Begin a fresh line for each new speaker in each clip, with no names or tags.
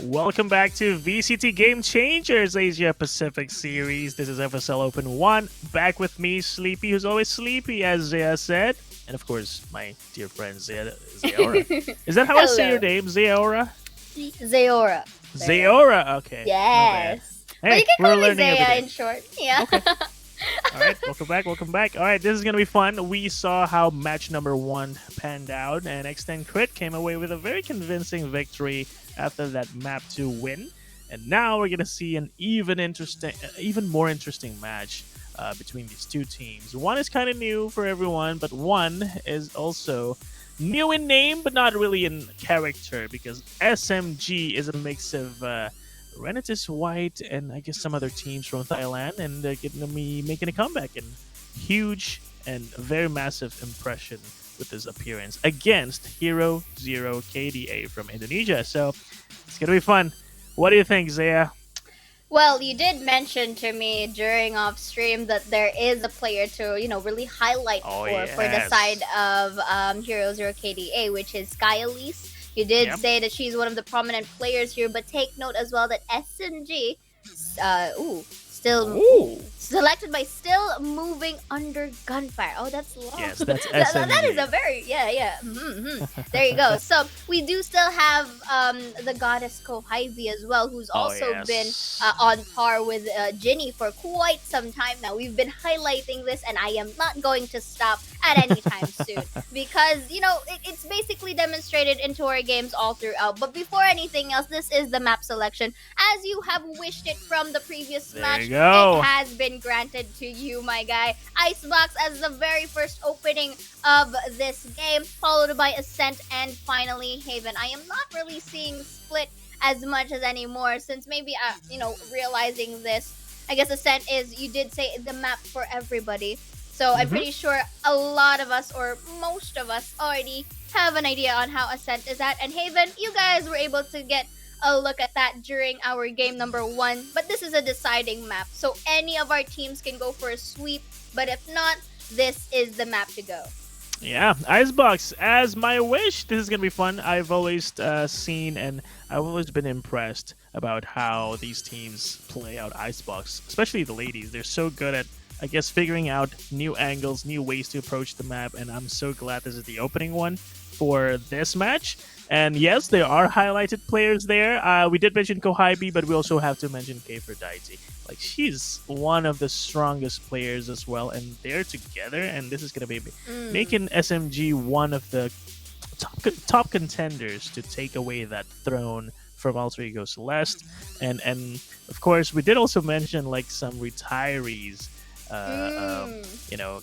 Welcome back to VCT Game Changers Asia Pacific Series. This is FSL Open 1. Back with me, Sleepy, who's always sleepy, as Zaya said. And of course, my dear friend Zeora. Is that how I say your
Hello.
name, Zeora?
Zeora.
Zeora, okay. My bad.
Yes. But
Hey,
you can
we're
call me
learning every
Zaya
day.
in short. Yeah.
Okay. All right, welcome back, welcome back. All right, this is going to be fun. We saw how match number 1 panned out, and X10 Crit came away with a very convincing victory after that map 2 win. And now we're going to see an even more interesting match between these two teams. One is kind of new for everyone, but one is also new in name, but not really in character, because SMG is a mix of Renatus White and I guess some other teams from Thailand, and they're getting me making a comeback and huge and very massive impression with his appearance against Hero Zero KDA from Indonesia. So it's gonna be fun. What do you think, Zaya?
Well, you did mention to me during off stream that there is a player to, really highlight
Oh
for the
yes.
side of Hero Zero KDA, which is Sky Elise. You did
Yep.
say that she's one of the prominent players here, but take note as well that SMG, still
Ooh.
selected by still moving under gunfire. Oh, that's long.
Yes, that's
That is
SMG.
a very There you go. So we do still have the goddess Kohaivi as well, who's
Oh,
also
yes.
been on par with Ginny for quite some time now. We've been highlighting this, and I am not going to stop at any time soon because it's basically demonstrated into our games all throughout. But before anything else, this is the map selection as you have wished it from the previous
There
match.
you go.
It has been granted to you, my guy. Icebox as the very first opening of this game, followed by Ascent, and finally Haven. I am not really seeing Split as much as anymore since maybe realizing this. I guess Ascent is, you did say, the map for everybody. So I'm pretty sure a lot of us, or most of us, already have an idea on how Ascent is at. And Haven, you guys were able to get a look at that during our game number 1. But this is a deciding map, so any of our teams can go for a sweep. But if not, this is the map to go.
Yeah, Icebox as my wish. This is gonna be fun. I've always seen and I've always been impressed about how these teams play out Icebox, especially the ladies. They're so good at, I guess, figuring out new angles, new ways to approach the map, and I'm so glad this is the opening one for this match. And yes, there are highlighted players there. We did mention Kohaibi, but we also have to mention Aphrodite. Like, she's one of the strongest players as well, and they're together, and this is gonna be making SMG one of the top contenders to take away that throne from Alter Ego Celeste. And of course, we did also mention like some retirees.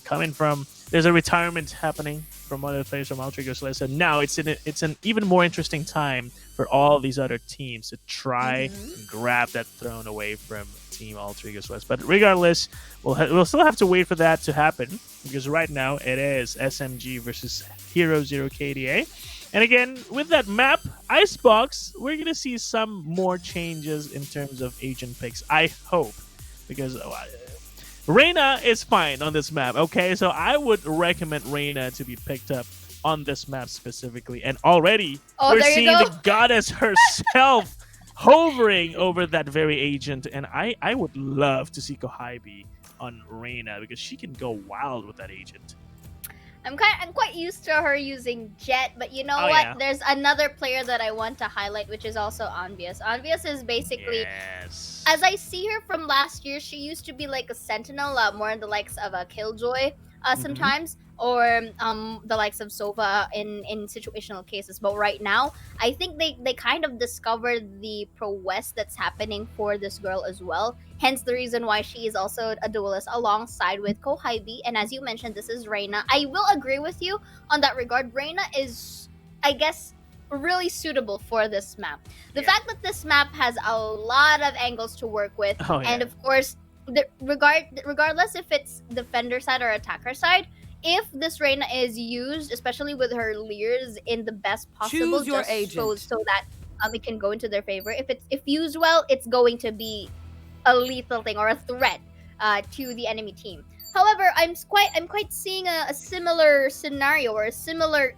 Coming from, there's a retirement happening from one of the players from Alter Ego Celeste, and now it's an even more interesting time for all these other teams to try and grab that throne away from Team Alter Ego Celeste. But regardless, we'll still have to wait for that to happen, because right now it is SMG versus Hero Zero KDA. And again, with that map, Icebox, we're going to see some more changes in terms of agent picks, I hope, because Reyna is fine on this map, okay? So I would recommend Reyna to be picked up on this map specifically. And already, we're
there you
seeing
go.
the goddess herself hovering over that very agent. And I would love to see Kohaibi on Reyna, because she can go wild with that agent.
I'm quite used to her using Jet, but you know
Oh,
what?
yeah.
There's another player that I want to highlight, which is also Envious. Envious is basically,
Yes.
as I see her from last year, she used to be like a sentinel, more in the likes of a Killjoy sometimes, or the likes of Sova in situational cases. But right now, I think they kind of discovered the prowess that's happening for this girl as well. Hence the reason why she is also a duelist alongside with Kohaibi. And as you mentioned, this is Reyna. I will agree with you on that regard. Reyna is, I guess, really suitable for this map. The fact that this map has a lot of angles to work with,
Oh, yeah.
and of course, regardless if it's defender side or attacker side, if this Reyna is used, especially with her leers in the best possible,
Choose your
just
agent.
so that it can go into their favor. If used well, it's going to be a lethal thing or a threat to the enemy team. However, I'm quite seeing a similar scenario or a similar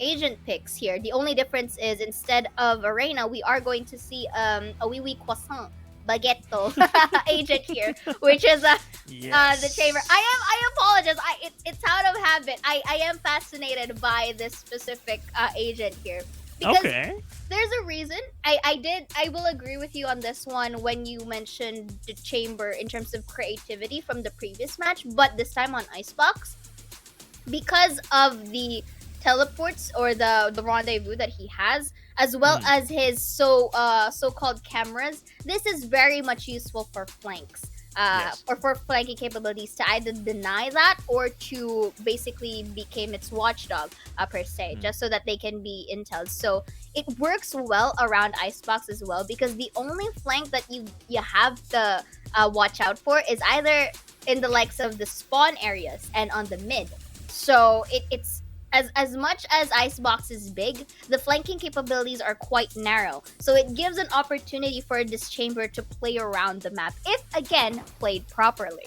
agent picks here. The only difference is instead of Arena, we are going to see a wee wee croissant baguetto agent here, which is the chamber.
Yes.
I apologize. It's out of habit. I am fascinated by this specific agent here because
Okay.
there's a reason. I will agree with you on this one when you mentioned the chamber in terms of creativity from the previous match, but this time on Icebox, because of the teleports or the rendezvous that he has, as well as his so-called cameras, this is very much useful for flanks.
Yes.
Or for flanking capabilities to either deny that or to basically become its watchdog per se, just so that they can be intel. So it works well around Icebox as well, because the only flank that you have to watch out for is either in the likes of the spawn areas and on the mid. So it's as much as Icebox is big, the flanking capabilities are quite narrow. So it gives an opportunity for this chamber to play around the map, if again played properly.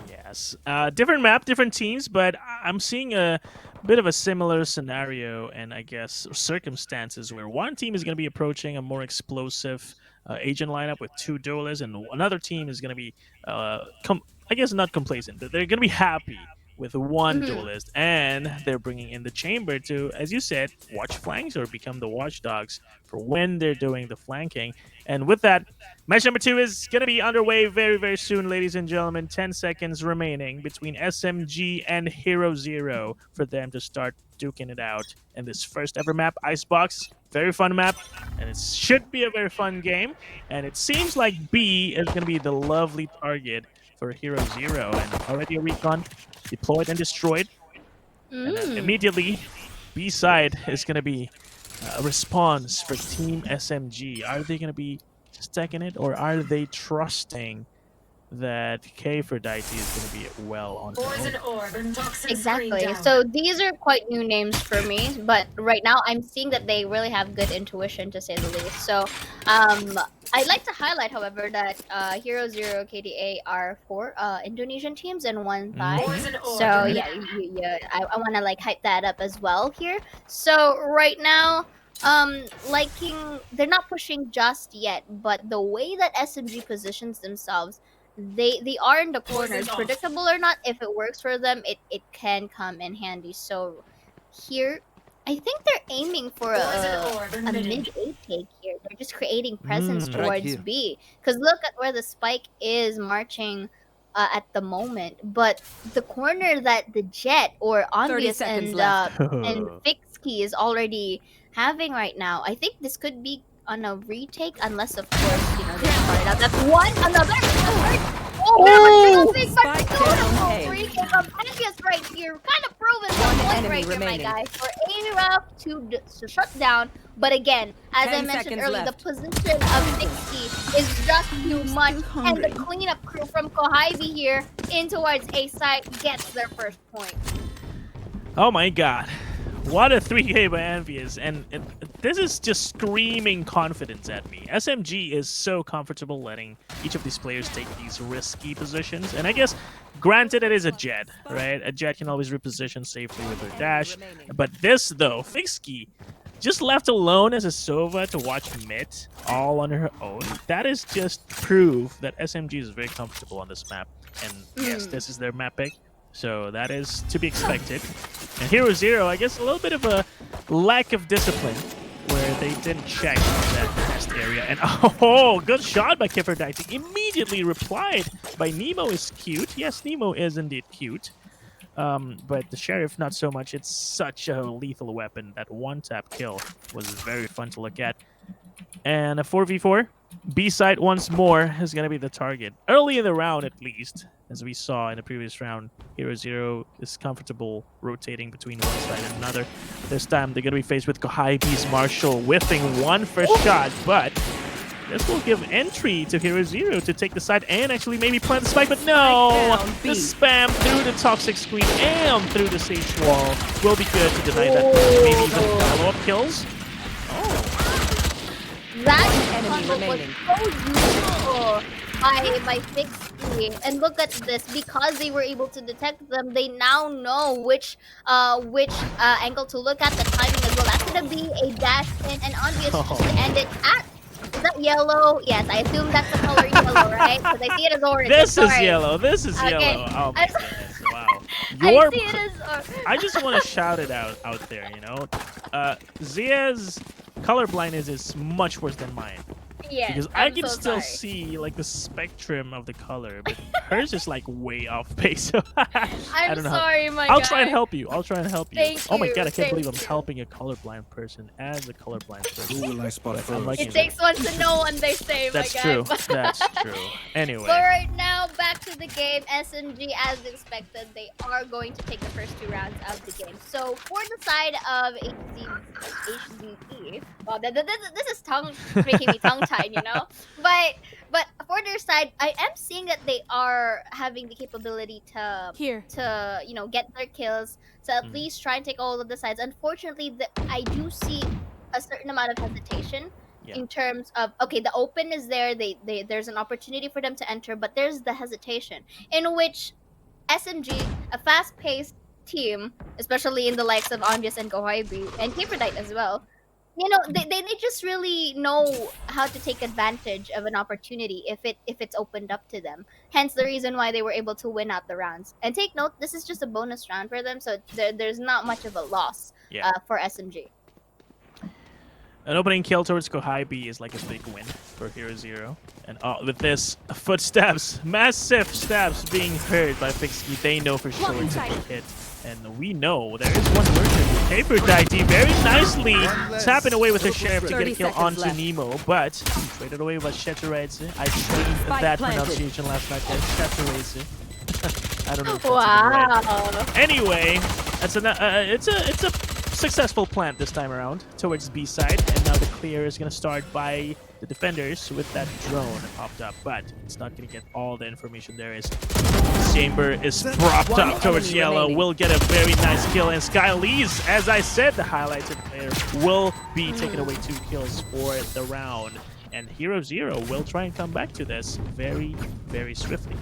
Yes. Different map, different teams, but I'm seeing a bit of a similar scenario and I guess circumstances where one team is going to be approaching a more explosive agent lineup with 2 duelists, and another team is going to be, I guess, not complacent. They're going to be happy with one duelist, and they're bringing in the chamber to, as you said, watch flanks or become the watchdogs for when they're doing the flanking. And with that, match number 2 is going to be underway very, very soon, ladies and gentlemen. 10 seconds remaining between SMG and Hero Zero for them to start duking it out in this first ever map, Icebox. Very fun map, and it should be a very fun game. And it seems like B is going to be the lovely target for Hero Zero, and already a recon deployed and destroyed. And then immediately, B side is going to be a response for Team SMG. Are they going to be stacking it, or are they trusting that Kferdite is going to be well on her own?
Exactly. So these are quite new names for me, but right now I'm seeing that they really have good intuition, to say the least. So I'd like to highlight, however, that Hero Zero, KDA are 4 Indonesian teams and 1 Thai. So yeah, I want to like hype that up as well here. So right now, they're not pushing just yet, but the way that SMG positions themselves, they are in the corners. Predictable or not, if it works for them, it can come in handy. So here, I think they're aiming for a mid A take here. They're just creating presence towards B. Because look at where the spike is marching at the moment. But the corner that the Jet or Envious and Fixkey is already having right now, I think this could be on a retake, unless of course, they started out. That's one, another. Oh, big beautiful free kick of Envious right here. Kind of proven the point right here, my guy, for ARAF to shut down. But again, as I mentioned earlier, the position of Fixkey is just too much, and the cleanup crew from Kohibi here in towards A side gets their first point.
Oh my god. What a 3K by Envious, and this is just screaming confidence at me. SMG is so comfortable letting each of these players take these risky positions, and I guess, granted it is a Jet, right? A Jet can always reposition safely with her dash, but this though, Fixkey, just left alone as a Sova to watch mid all on her own, that is just proof that SMG is very comfortable on this map, and yes, this is their map pick. So that is to be expected. And Hero Zero, I guess a little bit of a lack of discipline where they didn't check that nest area. And oh, good shot by Kferdite. Immediately replied by Nemo is cute. Yes, Nemo is indeed cute. But the Sheriff, not so much. It's such a lethal weapon. That one-tap kill was very fun to look at. And a 4v4. B-side once more is going to be the target. Early in the round, at least. As we saw in the previous round, Hero Zero is comfortable rotating between one side and another. This time, they're going to be faced with Kohibi's Marshall whiffing one first shot, but this will give entry to Hero Zero to take the side and actually maybe plant the spike, but no! The spam through the toxic screen and through the Sage Wall will be good to deny that. Maybe even follow-up kills.
That combo was so useful by Fix Exactly. And look at this. Because they were able to detect them, they now know which angle to look at, the timing as well. That's gonna be a dash in and obvious just to end it at. Is that yellow? Yes, I assume that's the color yellow, right? Because I see it as orange.
This is
Sorry.
yellow. This is
Okay.
yellow. Oh my goodness! Wow.
I
Your,
see it as orange.
I just want to shout it out there. You know, Zia's color blindness is much worse than mine.
Yes,
Because I
I'm
can
so
still
sorry.
see like the spectrum of the color, but hers is like way off base. So I
I'm
don't know.
sorry, my
I'll
guy.
try and help you. I'll try and help you.
Thank
Oh my
you,
god, I can't
thank
believe I'm
you.
helping a colorblind person as a colorblind person.
Who will I spot
I'm
first?
liking
It takes one to know one, they say,
That's
my
true.
guy.
That's true. Anyway.
But right now, back to the game. SMG, as expected, they are going to take the first 2 rounds of the game. So for the side of HZE, well, this is making me tongue-tied, you know. But for their side, I am seeing that they are having the capability to get their kills, to at least try and take all of the sides. Unfortunately, I do see a certain amount of hesitation.
Yeah.
In terms of, okay, the open is there, there's an opportunity for them to enter, but there's the hesitation in which SMG, a fast-paced team, especially in the likes of Onvious and Gohaibi and Kiperdite as well, they just really know how to take advantage of an opportunity if it's opened up to them. Hence the reason why they were able to win out the rounds. And take note, this is just a bonus round for them, so there's not much of a loss for SMG.
An opening kill towards Kohaibi is like a big win for Hero Zero. And with this, footsteps, massive steps being heard by Pixie, they know for sure it's a big hit. And we know there is one version. Paper Daiti very nicely tapping away with her sheriff to get a kill onto Nemo, but traded away by Shetareze. I trained that pronunciation last night, guys. Shetareze. I don't know if that's
Wow.
right. Anyway, that's it's a successful plant this time around towards B side, and now the clear is going to start by the defenders with that drone popped up, but it's not going to get all the information there is. Chamber is propped up towards yellow, will get a very nice kill, and Skylee's, as I said, the highlighted player will be taking away 2 kills for the round, and Hero Zero will try and come back to this very, very swiftly.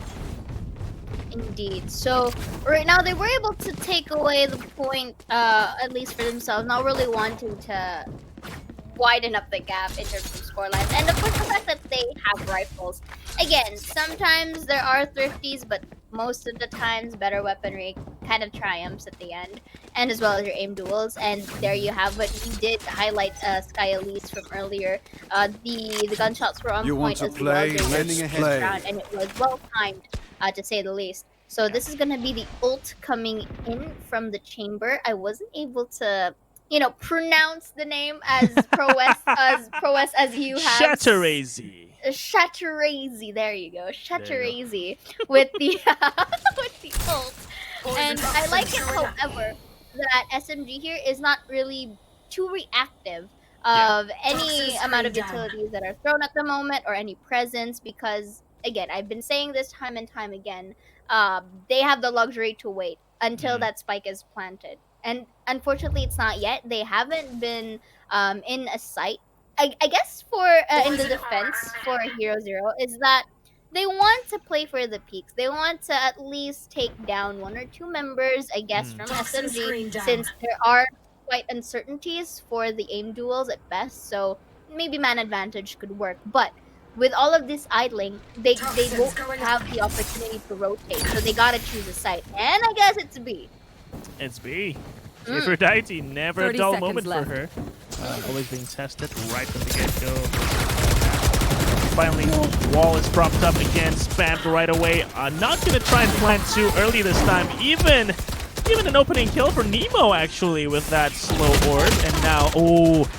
Indeed. So right now they were able to take away the point, at least for themselves, not really wanting to widen up the gap in terms of scorelines. And of course the fact that they have rifles. Again, sometimes there are thrifties, but most of the times better weaponry kind of triumphs at the end. And as well as your aim duels. And there you have it. We did highlight Sky Elise from earlier. The gunshots were on point as well during the first round, and it was well timed. To say the least. So this is gonna be the ult coming in from the chamber. I wasn't able to, pronounce the name as prowess as you have.
Shetareze.
Shetareze. There you go. Shetareze with the with the ult. And I like it, however, that SMG here is not really too reactive of any amount of utilities that are thrown at the moment or any presence, because again, I've been saying this time and time again, they have the luxury to wait until that spike is planted. And unfortunately, it's not yet. They haven't been in a sight. I guess for in the defense for Hero Zero is that they want to play for the peaks. They want to at least take down 1 or 2 members, I guess, from SMG, since there are quite uncertainties for the aim duels at best. So maybe man advantage could work. But with all of this idling, they won't have the opportunity to rotate, so they gotta choose a site. And I guess it's B.
It's B. Aphrodite, never a dull moment for her. Always being tested right from the get-go. Finally, wall is propped up again, spammed right away. Not gonna try and plant too early this time. Even an opening kill for Nemo, actually, with that slow orb. And now,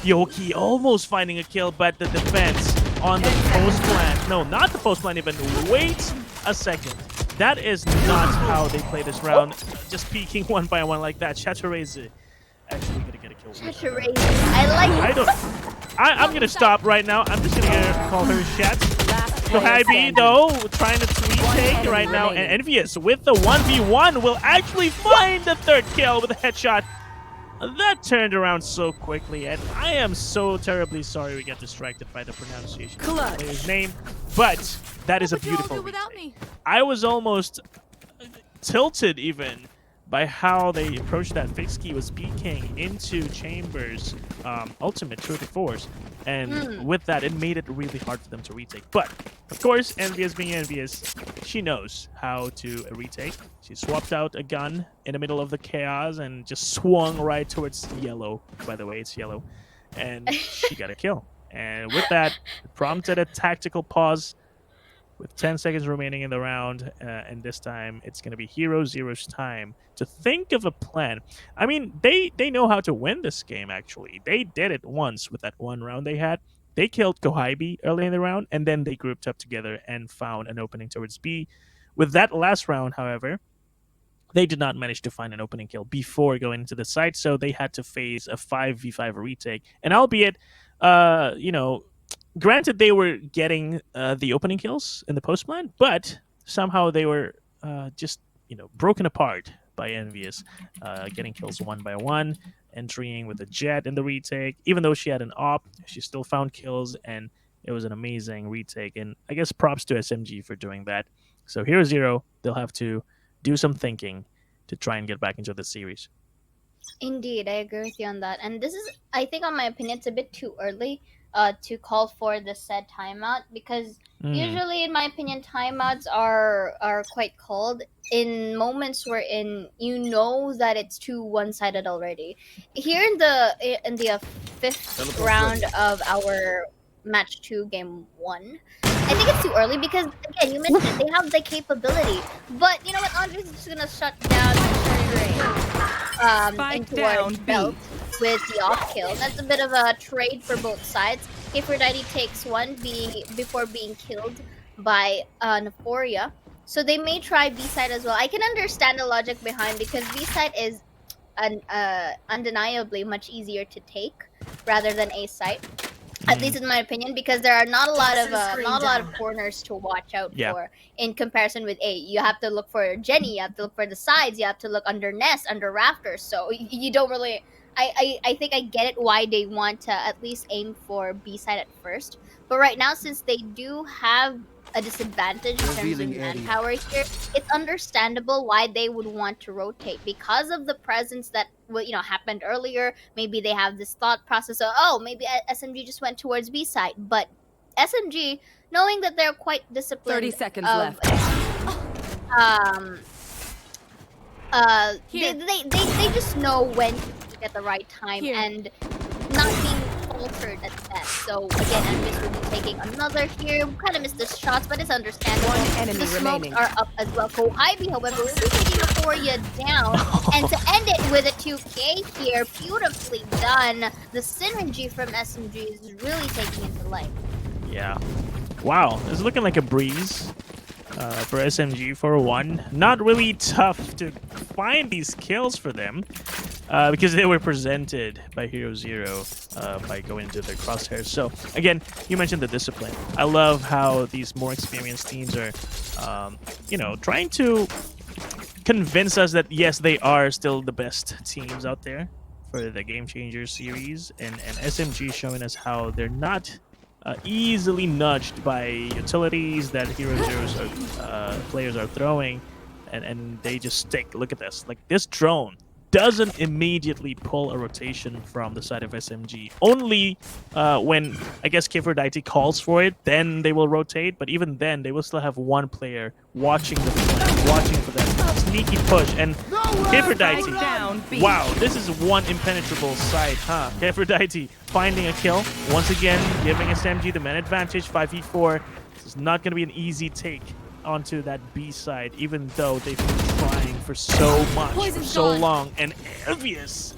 Yoki almost finding a kill, but the defense on the post plant. No, not the post plant even. Wait a second. That is not how they play this round. Just peeking one by one like that. Shetareze actually gonna get a kill.
Shetareze. I like it.
I'm gonna stop right now. I'm just gonna call her Shet. Kohaibi though, trying to retake right now. And Envious with the 1v1 will actually find the 3rd kill with a headshot. That turned around so quickly, and I am so terribly sorry we got distracted by the pronunciation of the player's name, but that is a beautiful retake. I was almost tilted even by how they approached that fixed key was BKing into Chambers' ultimate through the force, and with that, it made it really hard for them to retake. But of course, Envious being Envious, she knows how to retake. She swapped out a gun in the middle of the chaos and just swung right towards yellow. By the way, it's yellow, and she got a kill. And with that, it prompted a tactical pause with 10 seconds remaining in the round, and this time it's going to be Hero Zero's time to think of a plan. I mean, they know how to win this game, actually. They did it once with that one round they had. They killed Kohaibi early in the round, and then they grouped up together and found an opening towards B. With that last round, however, they did not manage to find an opening kill before going into the site, so they had to face a 5v5 retake. And albeit, you know, granted, they were getting the opening kills in the post plan, but somehow they were just broken apart by Envious, getting kills one by one, entering with a jet in the retake. Even though she had an op, she still found kills, and it was an amazing retake. And I guess props to SMG for doing that. So Hero Zero, they'll have to do some thinking to try and get back into the series.
Indeed, I agree with you on that. And this is, I think, on my opinion, it's a bit too early to call for the said timeout, because usually, in my opinion, timeouts are quite called in moments wherein you know that it's too one-sided already. Here in the fifth round of our match 2 game 1, I think it's too early because, again, you mentioned it, they have the capability. But you know what? Andres is just gonna shut down into our belt with the off kill. That's a bit of a trade for both sides. Aphrodite takes one before being killed by Neforia. So they may try B-side as well. I can understand the logic behind, because B-side is undeniably much easier to take rather than A-side. At least in my opinion, because there are not a lot of corners to watch out for in comparison with A. You have to look for Jenny, you have to look for the sides, you have to look under nest, under rafters. So you don't really. I think I get it why they want to at least aim for B side at first. But right now, since they do have a disadvantage in terms of manpower here, it's understandable why they would want to rotate, because of the presence that happened earlier. Maybe they have this thought process of, oh, maybe SMG just went towards B side, but SMG, knowing that they're quite disciplined,
30 seconds left.
They just know when to at the right time and not being altered at best. So again, Envious will be taking another here. We kind of missed the shots, but it's understandable.
One enemy
the smokes
remaining.
are up as well. Kohaibi, however, will be taking Euphoria down. And to end it with a 2K here, beautifully done. The synergy from SMG is really taking into life.
Yeah. Wow, it's looking like a breeze for SMG for one. Not really tough to find these kills for them because they were presented by Hero Zero by going into their crosshairs. So again, you mentioned the discipline. I love how these more experienced teams are, trying to convince us that yes, they are still the best teams out there for the Game Changer series, and SMG showing us how they're not easily nudged by utilities that Hero Zero's players are throwing, and they just stick. Look at this. Like, this drone doesn't immediately pull a rotation from the side of SMG. Only when, I guess, Aphrodite calls for it, then they will rotate. But even then, they will still have one player watching the play, watching for that sneaky push. And Aphrodite, wow, this is one impenetrable side, huh? Aphrodite finding a kill, once again, giving SMG the man advantage, 5v4. This is not going to be an easy take onto that B side, even though they've been trying for so much, for so long. And Envious,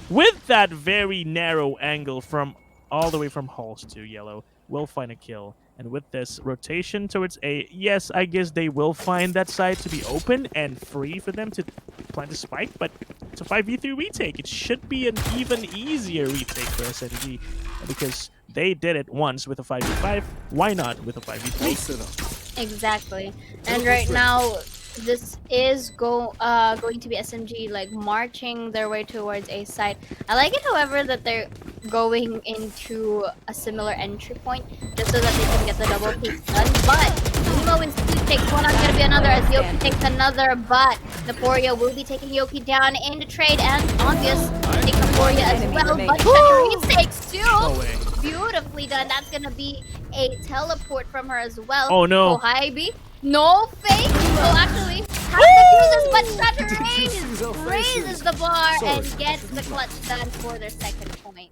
with that very narrow angle from all the way from halls to yellow, will find a kill. And with this rotation towards A, yes, I guess they will find that side to be open and free for them to plant a spike, but it's a 5v3 retake. It should be an even easier retake for SMG because they did it once with a 5v5. Why not with a 5v3?
Exactly. And right now, this is going to be SMG like marching their way towards A side. I like it, however, that they're going into a similar entry point just so that they can get the double peak done. But Nemo instantly takes one. Not gonna be another as Yoki takes another. But Naporia will be taking Yoki down in the trade, and obvious take Naporia as well. But Chattery takes two.
No way.
Beautifully done. That's gonna be a teleport from her as well.
Oh no.
Kohaibi. No fake. So actually, has the fuses, but Chattery raises the bar and gets the clutch done for their second point.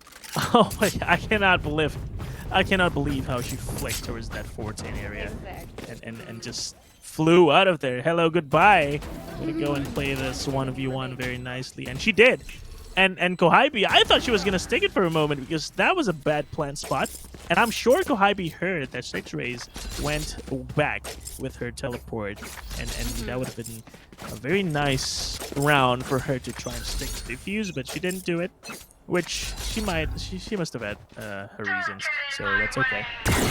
Oh my! I cannot believe how she flicked towards that 14 area and just flew out of there. Hello, goodbye. Gonna go and play this 1v1 very nicely, and she did. And Kohaibi, I thought she was gonna stick it for a moment because that was a bad plant spot. And I'm sure Kohaibi heard that Six Rays went back with her teleport, and that would have been a very nice round for her to try and stick to the defuse, but she didn't do it, which she must have had her reasons, so that's okay.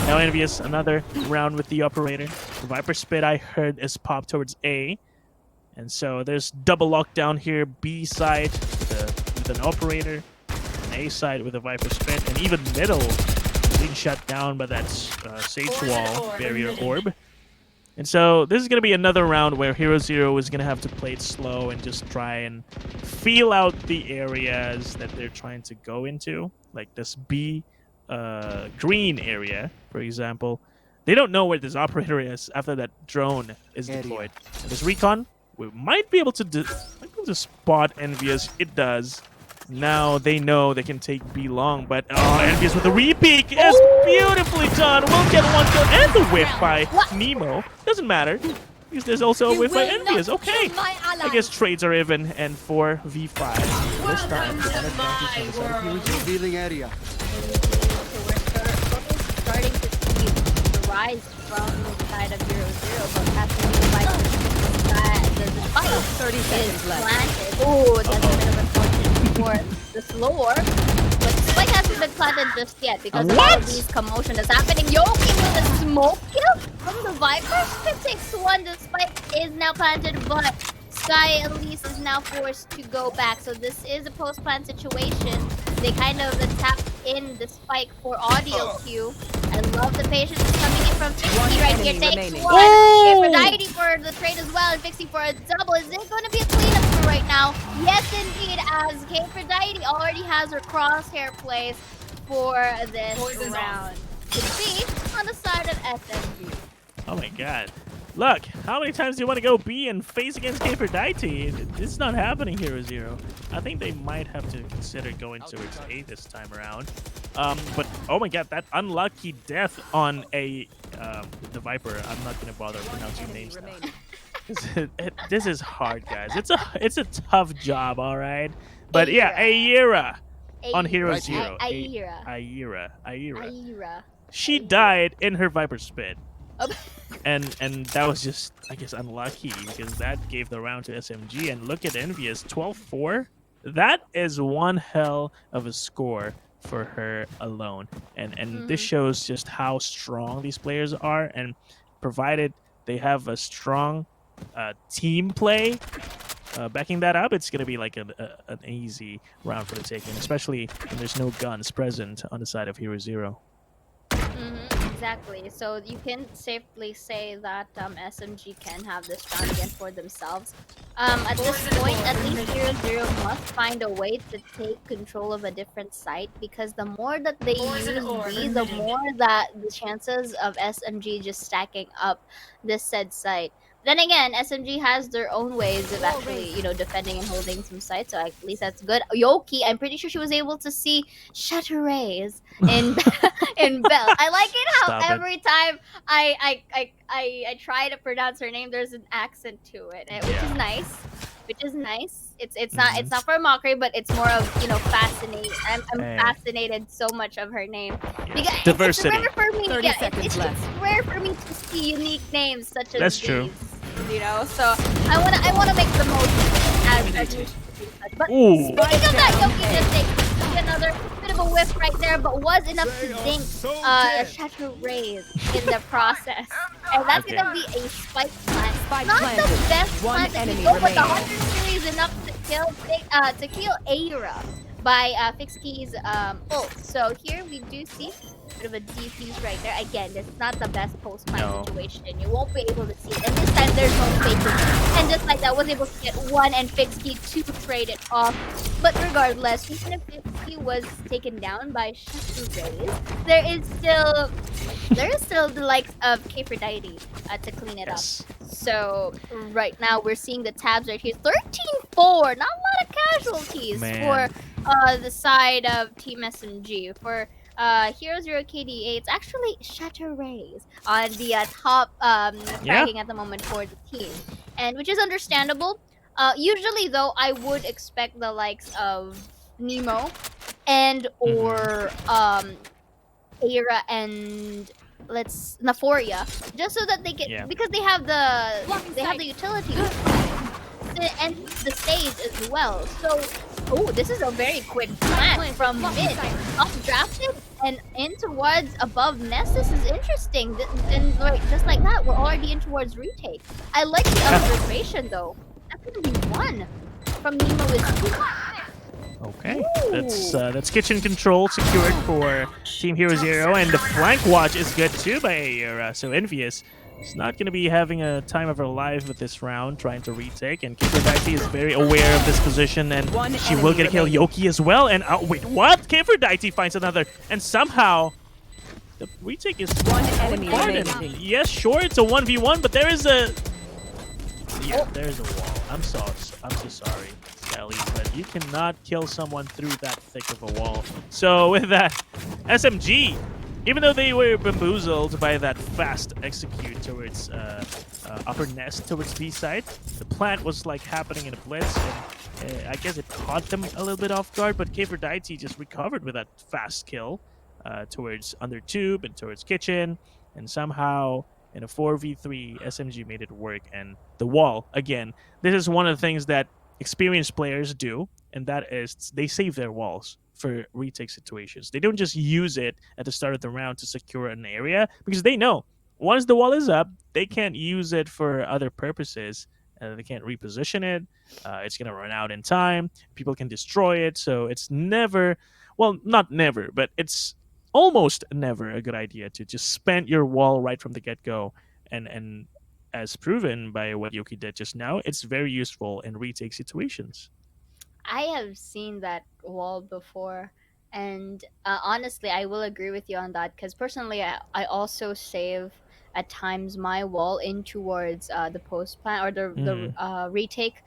Now Envious, another round with the operator. Viper Spit, I heard, is popped towards A, and so there's double lockdown here. B side with an operator, and A side with a Viper Spit, and even middle being shut down by that Sage Wall barrier orb. And so this is going to be another round where Hero Zero is going to have to play it slow and just try and feel out the areas that they're trying to go into. Like this B green area, for example. They don't know where this operator is after that drone is deployed. And this recon, we might be able to spot Envious. It does. Now they know they can take B long, but Envious with a re-peek is beautifully done. We'll get one kill and the whiff by Nemo. Doesn't matter, because there's also a whiff by Envious. Okay, I guess trades are even, and 4v5 this time.
Revealing area.
We're starting to see the rise from the side of 0-0, but passing the fight, the spike
30 seconds left.
planted. Oh, that's a bit of unfortunate for the slower. But the spike hasn't been planted just yet because of all of these commotion that's happening. Yoki with a smoke kill from the Viper. It takes one. The spike is now planted, but Sky at least is now forced to go back. So this is a post-plant situation. They kind of tapped in the spike for audio cue. I love the patience that's coming in from Fixie right here. Takes one. Aphrodite for the trade as well, and Fixie for a double. Is it going to be a cleanup for right now? Yes, indeed, as Aphrodite already has her crosshair placed for this round. To be on the side of SMG.
Oh my god. Look, how many times do you want to go B and face against Aphrodite? It's not happening here, Zero. I think they might have to consider going towards A this time around. But oh my god, that unlucky death on the Viper. I'm not gonna bother pronouncing names now. This is hard, guys. It's a tough job, all right. But yeah, Aira on Hero Zero. Aira. She died in her Viper Spit. And that was just, I guess, unlucky because that gave the round to SMG. And look at Envious, 12-4. That is one hell of a score for her alone. And this shows just how strong these players are. And provided they have a strong team play backing that up, it's going to be like an easy round for the taking, especially when there's no guns present on the side of Hero Zero.
Exactly. So you can safely say that SMG can have this round again for themselves. At this point, at least 0-0 must find a way to take control of a different site, because the more that they use B, the more that the chances of SMG just stacking up this said site. Then again, SMG has their own ways of actually, defending and holding some sites, so at least that's good. Yoki, I'm pretty sure she was able to see Chattery's in Bell. I like it how every time I try to pronounce her name, there's an accent to it, which is nice. It's not for mockery, but it's more of fascinating. I'm fascinated so much of her name. Because
diversity.
It's rare for me. It's rare for me to see unique names such as these.
True.
So I wanna make the most as we should. But speaking of that, Yoki just takes another bit of a whiff right there, but was enough to dink Shatter Rays in the process. And that's
Okay.
gonna be a spike plant.
Spike
Not
planted.
the best
One
plant that
enemy
you go, but the
remaining.
100 is enough to kill Aira by Fixkey's ult. So here we do see a bit of a defuse right there. Again, this is not the best post-plant
No.
situation. You won't be able to see it. And this time there's no faking. And just like that, was able to get one and Fixkey to trade it off. But regardless, even if Fixkey was taken down by Shatter Rays, there is still the likes of Aphrodite to clean it
Yes.
up. So right now we're seeing the tabs right here. 13-4. Not a lot of casualties
Man.
for the side of Team SMG. For Hero Zero KDA, it's actually Shatter Rays on the top fragging at the moment for the team, and which is understandable. Usually though, I would expect the likes of Nemo and or Aira and Naphoria, just so that they can because they have the utility to end the stage as well. So, this is a very quick plant from mid, updrafted and in towards above nest. This is interesting, and like just like that, we're already in towards retake. I like the observation though. That's gonna be one from Nemo with 2.
Okay, that's kitchen control secured for Team Hero Zero, and the flank watch is good too by Aira. So Envious is not going to be having a time of her life with this round, trying to retake. And Aphrodite is very aware of this position, and she will get a kill. Yoki as well. And wait, what? Aphrodite finds another, and somehow the retake is
One enemy remaining.
Yes, sure, it's a 1v1, but there is a there's a wall. I'm so sorry, Sally, but you cannot kill someone through that thick of a wall. So with that, SMG, even though they were bamboozled by that fast execute towards upper nest towards B side, the plant was like happening in a blitz, and I guess it caught them a little bit off guard, but Aphrodite just recovered with that fast kill towards under tube and towards kitchen, and somehow in a 4v3, SMG made it work. And the wall, again, this is one of the things that experienced players do, and that is they save their walls for retake situations. They don't just use it at the start of the round to secure an area, because they know once the wall is up, they can't use it for other purposes. They can't reposition it. It's going to run out in time. People can destroy it. So it's never, well, not never, but it's almost never a good idea to just spend your wall right from the get-go. And as proven by what Yoki did just now, it's very useful in retake situations.
I have seen that wall before, and honestly, I will agree with you on that, because personally, I also save at times my wall in towards the post plant or the retake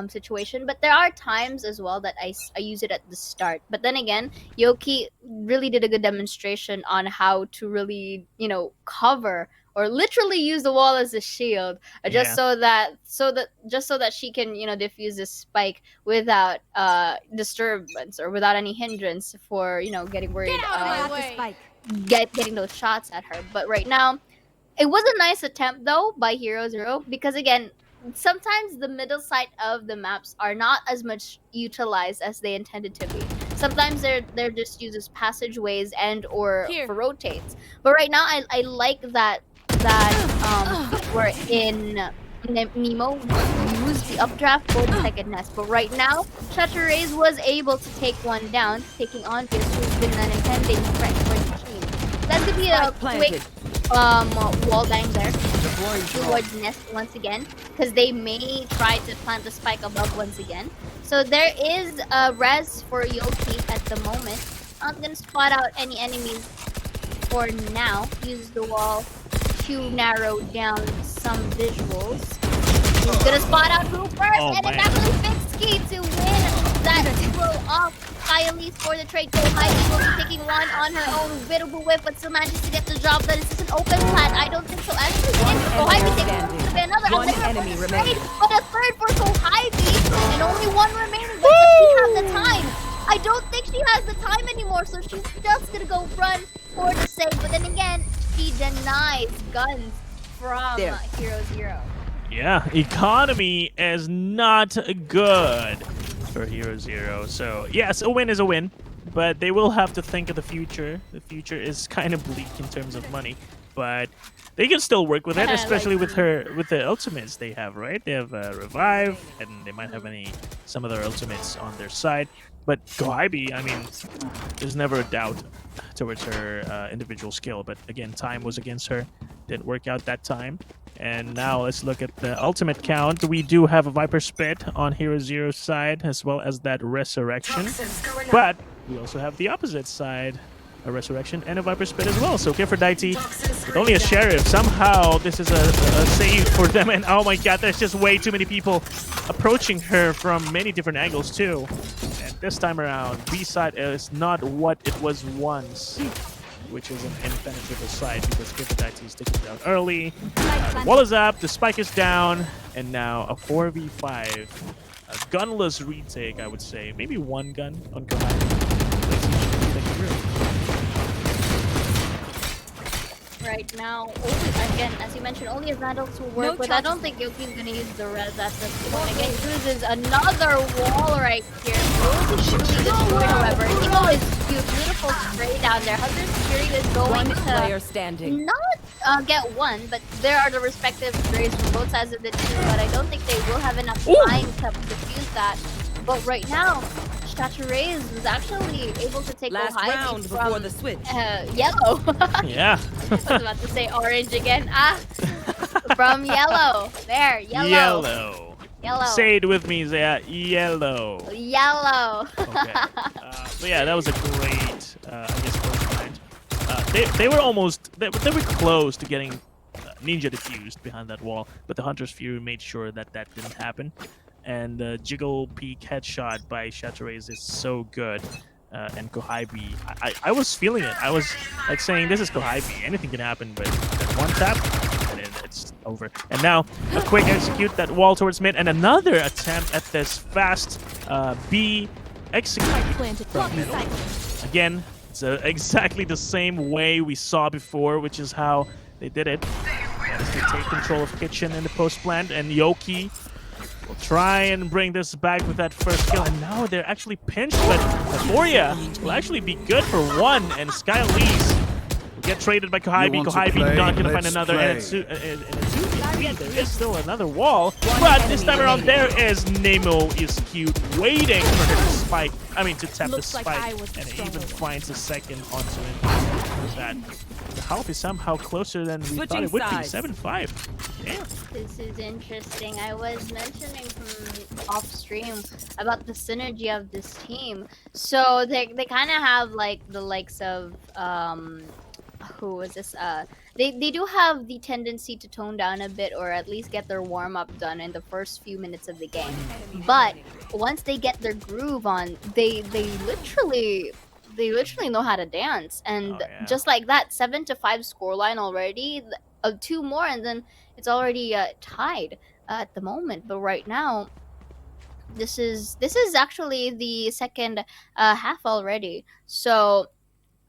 situation. But there are times as well that I use it at the start. But then again, Yoki really did a good demonstration on how to really, cover or literally use the wall as a shield, just so that she can, defuse this spike without disturbance or without any hindrance for, getting worried getting those shots at her. But right now, it was a nice attempt though by Hero Zero, because again, sometimes the middle side of the maps are not as much utilized as they intended to be. Sometimes they're just used as passageways and or for rotates. But right now, I like that we're in Nemo used the updraft for the second nest. But right now, Shatter Rays was able to take one down, taking on Fierce, who's been an intending threat for the team. That could be a quick wall bang there towards nest once again, because they may try to plant the spike above once again. So there is a res for Yoki at the moment. Not gonna spot out any enemies for now. Use the wall to narrow down some visuals. He's gonna spot out who first, and it's actually Fixkey to win that throw off. Kylie's for the trade goal. Kylie will be taking one on her own. Wittable whip, but still manages to get the job done. Is this an open plant? I don't think so. Actually, Kohabi takes to be another.
One enemy remaining.
But a third for Kohabi, and only one remaining. But does she have the time? I don't think she has the time anymore, so she's just gonna go run for the save. But then again, she denies guns from Hero Zero.
Yeah, economy is not good for Hero Zero. So yes, a win is a win, but they will have to think of the future. The future is kind of bleak in terms of money, but they can still work with it, especially with the ultimates they have, right? They have revive, and they might have some other ultimates on their side. But Gohaibi, I mean, there's never a doubt towards her individual skill. But again, time was against her. Didn't work out that time. And now let's look at the ultimate count. We do have a Viper Spit on Hero Zero's side, as well as that Resurrection. But we also have the opposite side, a Resurrection and a Viper Spit as well. So Aphrodite, with only a Sheriff, somehow this is a save for them. And oh my god, there's just way too many people approaching her from many different angles too. And this time around, B side is not what it was once, which is an impenetrable side because Aphrodite is taken down early. Wall is up, the spike is down, and now a 4v5. A gunless retake, I would say. Maybe one gun on Gohaibi.
Right now, again, as you mentioned, only Vandals will work, but I don't think Yoki's gonna use the res at this point. Again, uses another wall right here. Rose is really destroyed, however. Evo is cute, beautiful spray down there. Hunter's Fury is going to not get one, but there are the respective sprays from both sides of the team, but I don't think they will have enough time to defuse that. But right now, Chaturez was actually able to take Gohaibi from
the switch.
yellow.
Yeah.
I was about to say orange again. From yellow. There, yellow. Yellow.
Say it with me, Zaya. Yellow.
Yellow.
Okay. But yeah, that was a great, I guess, first match. They were almost, they were close to getting Ninja defused behind that wall, but the Hunter's Fury made sure that that didn't happen. And the jiggle peek headshot by Chaturez is so good. And Gohaibi, I was feeling it. I was like saying, this is Gohaibi. Anything can happen, but one tap, and then it's over. And now, a quick execute that wall towards mid, and another attempt at this fast B execute from middle. Again, it's exactly the same way we saw before, which is how they did it. As they take control of Kitchen in the post plant, and Yoki will try and bring this back with that first kill, and now they're actually pinched, but Euphoria will actually be good for one, and Sky Elise will get traded by Gohaibi. Gohaibi not gonna find another, and it's in a 2v3, there is still another wall, but this time around there is Nemo is cute, waiting for her to spike, to tap the spike, and it even finds a second onto it. That the health is somehow closer than we thought it would be. 7-5. Damn.
This is interesting. I was mentioning from off stream about the synergy of this team. So they kind of have like the likes of who was this? They do have the tendency to tone down a bit, or at least get their warm up done in the first few minutes of the game. But once they get their groove on, they literally know how to dance, and just like that, 7-5 scoreline already. 2 more, and then it's already tied at the moment. But right now, this is actually the second half already. So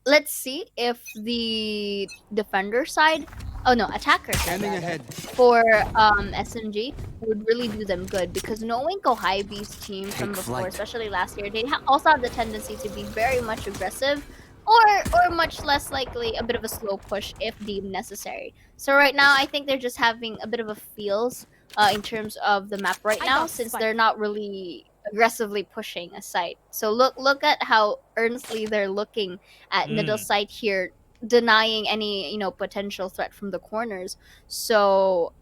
let's see if the defender side, attacker side rather, for SMG would really do them good, because knowing Gohaibi's team from before, especially last year, they also have the tendency to be very much aggressive, or much less likely a bit of a slow push if deemed necessary. So right now, I think they're just having a bit of a feels in terms of the map right now, since they're not really aggressively pushing a site. So look at how earnestly they're looking at middle site here, denying any potential threat from the corners. So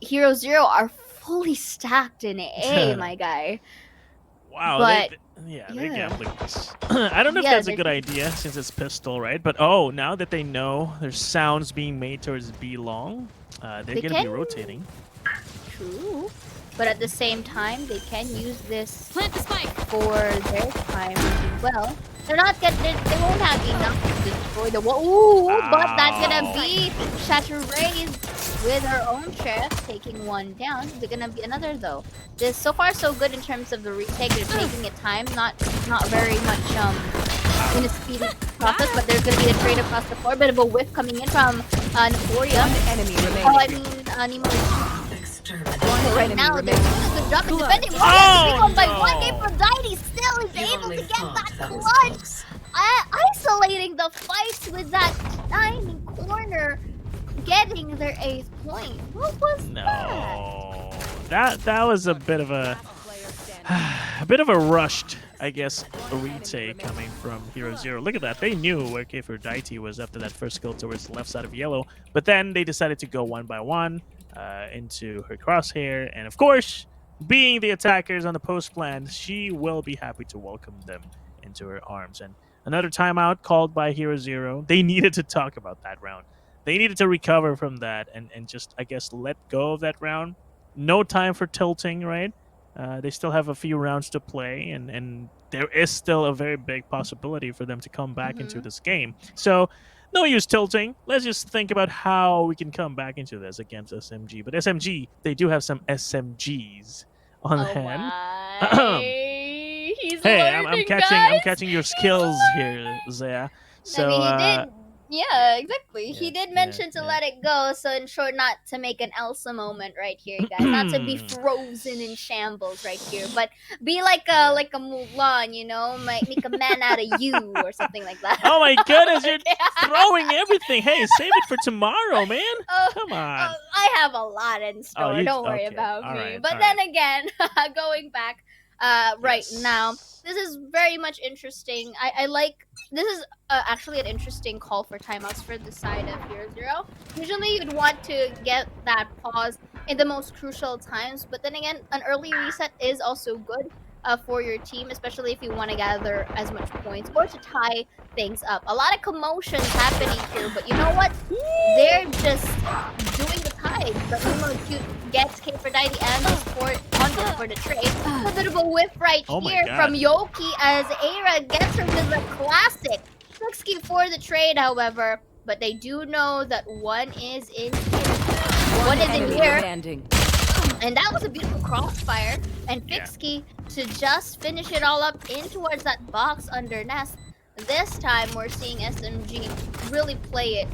Hero Zero are fully stacked in A, my guy.
Wow,
but
they're gambling this. I don't know if that's a good idea since it's pistol, right? But now that they know there's sounds being made towards B long, they're gonna be rotating.
True. But at the same time, they can use this for their time as well. They won't have enough to destroy the wall. Ooh, but that's gonna be Chaturez with her own sheriff taking one down. There's gonna be another though. This so far so good in terms of the retake. They're taking it time, not very much in a speedy process, but there's gonna be a trade across the floor. Bit of a whiff coming in from Euphoria.
Enemy remaining.
Nemo is
One
Right
enemy
now, they're
remaining.
doing a good job in
Clutch.
defending.
Oh,
One by
no.
one, Aphrodite still is able to get that clutch. Isolating the fights with that shining corner, getting their 8th point. What was that?
No, that was a bit of a rushed, I guess, retake coming from Hero Zero. Look at that. They knew where Aphrodite was after that first kill towards the left side of yellow, but then they decided to go one by one into her crosshair, and of course, being the attackers on the post plan, she will be happy to welcome them into her arms. And another timeout called by Hero Zero. They needed to talk about that round. They needed to recover from that and just, I guess, let go of that round. No time for tilting, right? They still have a few rounds to play, and there is still a very big possibility for them to come back into this game. So, no use tilting. Let's just think about how we can come back into this against SMG. But SMG, they do have some SMGs on
Oh
hand.
my! He's
Hey,
learning,
I'm
guys.
catching your
He's
skills
learning.
here, Zaya.
I
So,
mean, he did. Yeah, exactly. He did mention to
yeah.
let it go, so in short, not to make an Elsa moment right here, guys. Not to be frozen in shambles right here, but be like a Mulan, you know, make a man out of you or something like that.
Oh my goodness, you're throwing everything. Hey, save it for tomorrow, man.
Oh,
Come on.
I have a lot in store. Don't worry
okay.
about
All
me.
right,
But
all
then
right.
again, going back right
Yes.
now, this is very much interesting. I like this is actually an interesting call for timeouts for the side of Hero Zero. Usually, you'd want to get that pause in the most crucial times, but then again, an early reset is also good for your team, especially if you want to gather as much points or to tie things up. A lot of commotions happening here, but you know what? They're just doing the tide. But Nemo gets Aphrodite and the sport onto for the trade. A bit of a whiff right
Oh my
here
God.
from Yoki as Aira gets her to the classic. 6 for the trade, however, but they do know that one is in here. One is in
enemy
here.
remaining.
And that was a beautiful crossfire. And Fixkey to just finish it all up in towards that box under Nest. This time we're seeing SMG really play it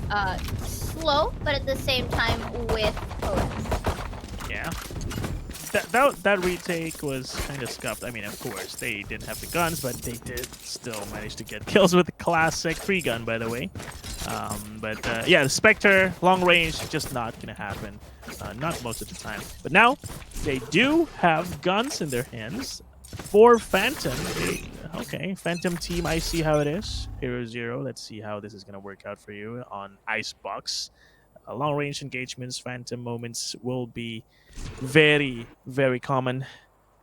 slow, but at the same time with OS.
Yeah. That retake was kind of scuffed. I mean, of course, they didn't have the guns, but they did still manage to get kills with the classic free gun, by the way. Yeah, the Spectre, long range, just not going to happen. Not most of the time. But now, they do have guns in their hands. For Phantom, okay, Phantom team, I see how it is. Hero Zero, let's see how this is going to work out for you on Icebox. Long range engagements, Phantom moments will be very, very common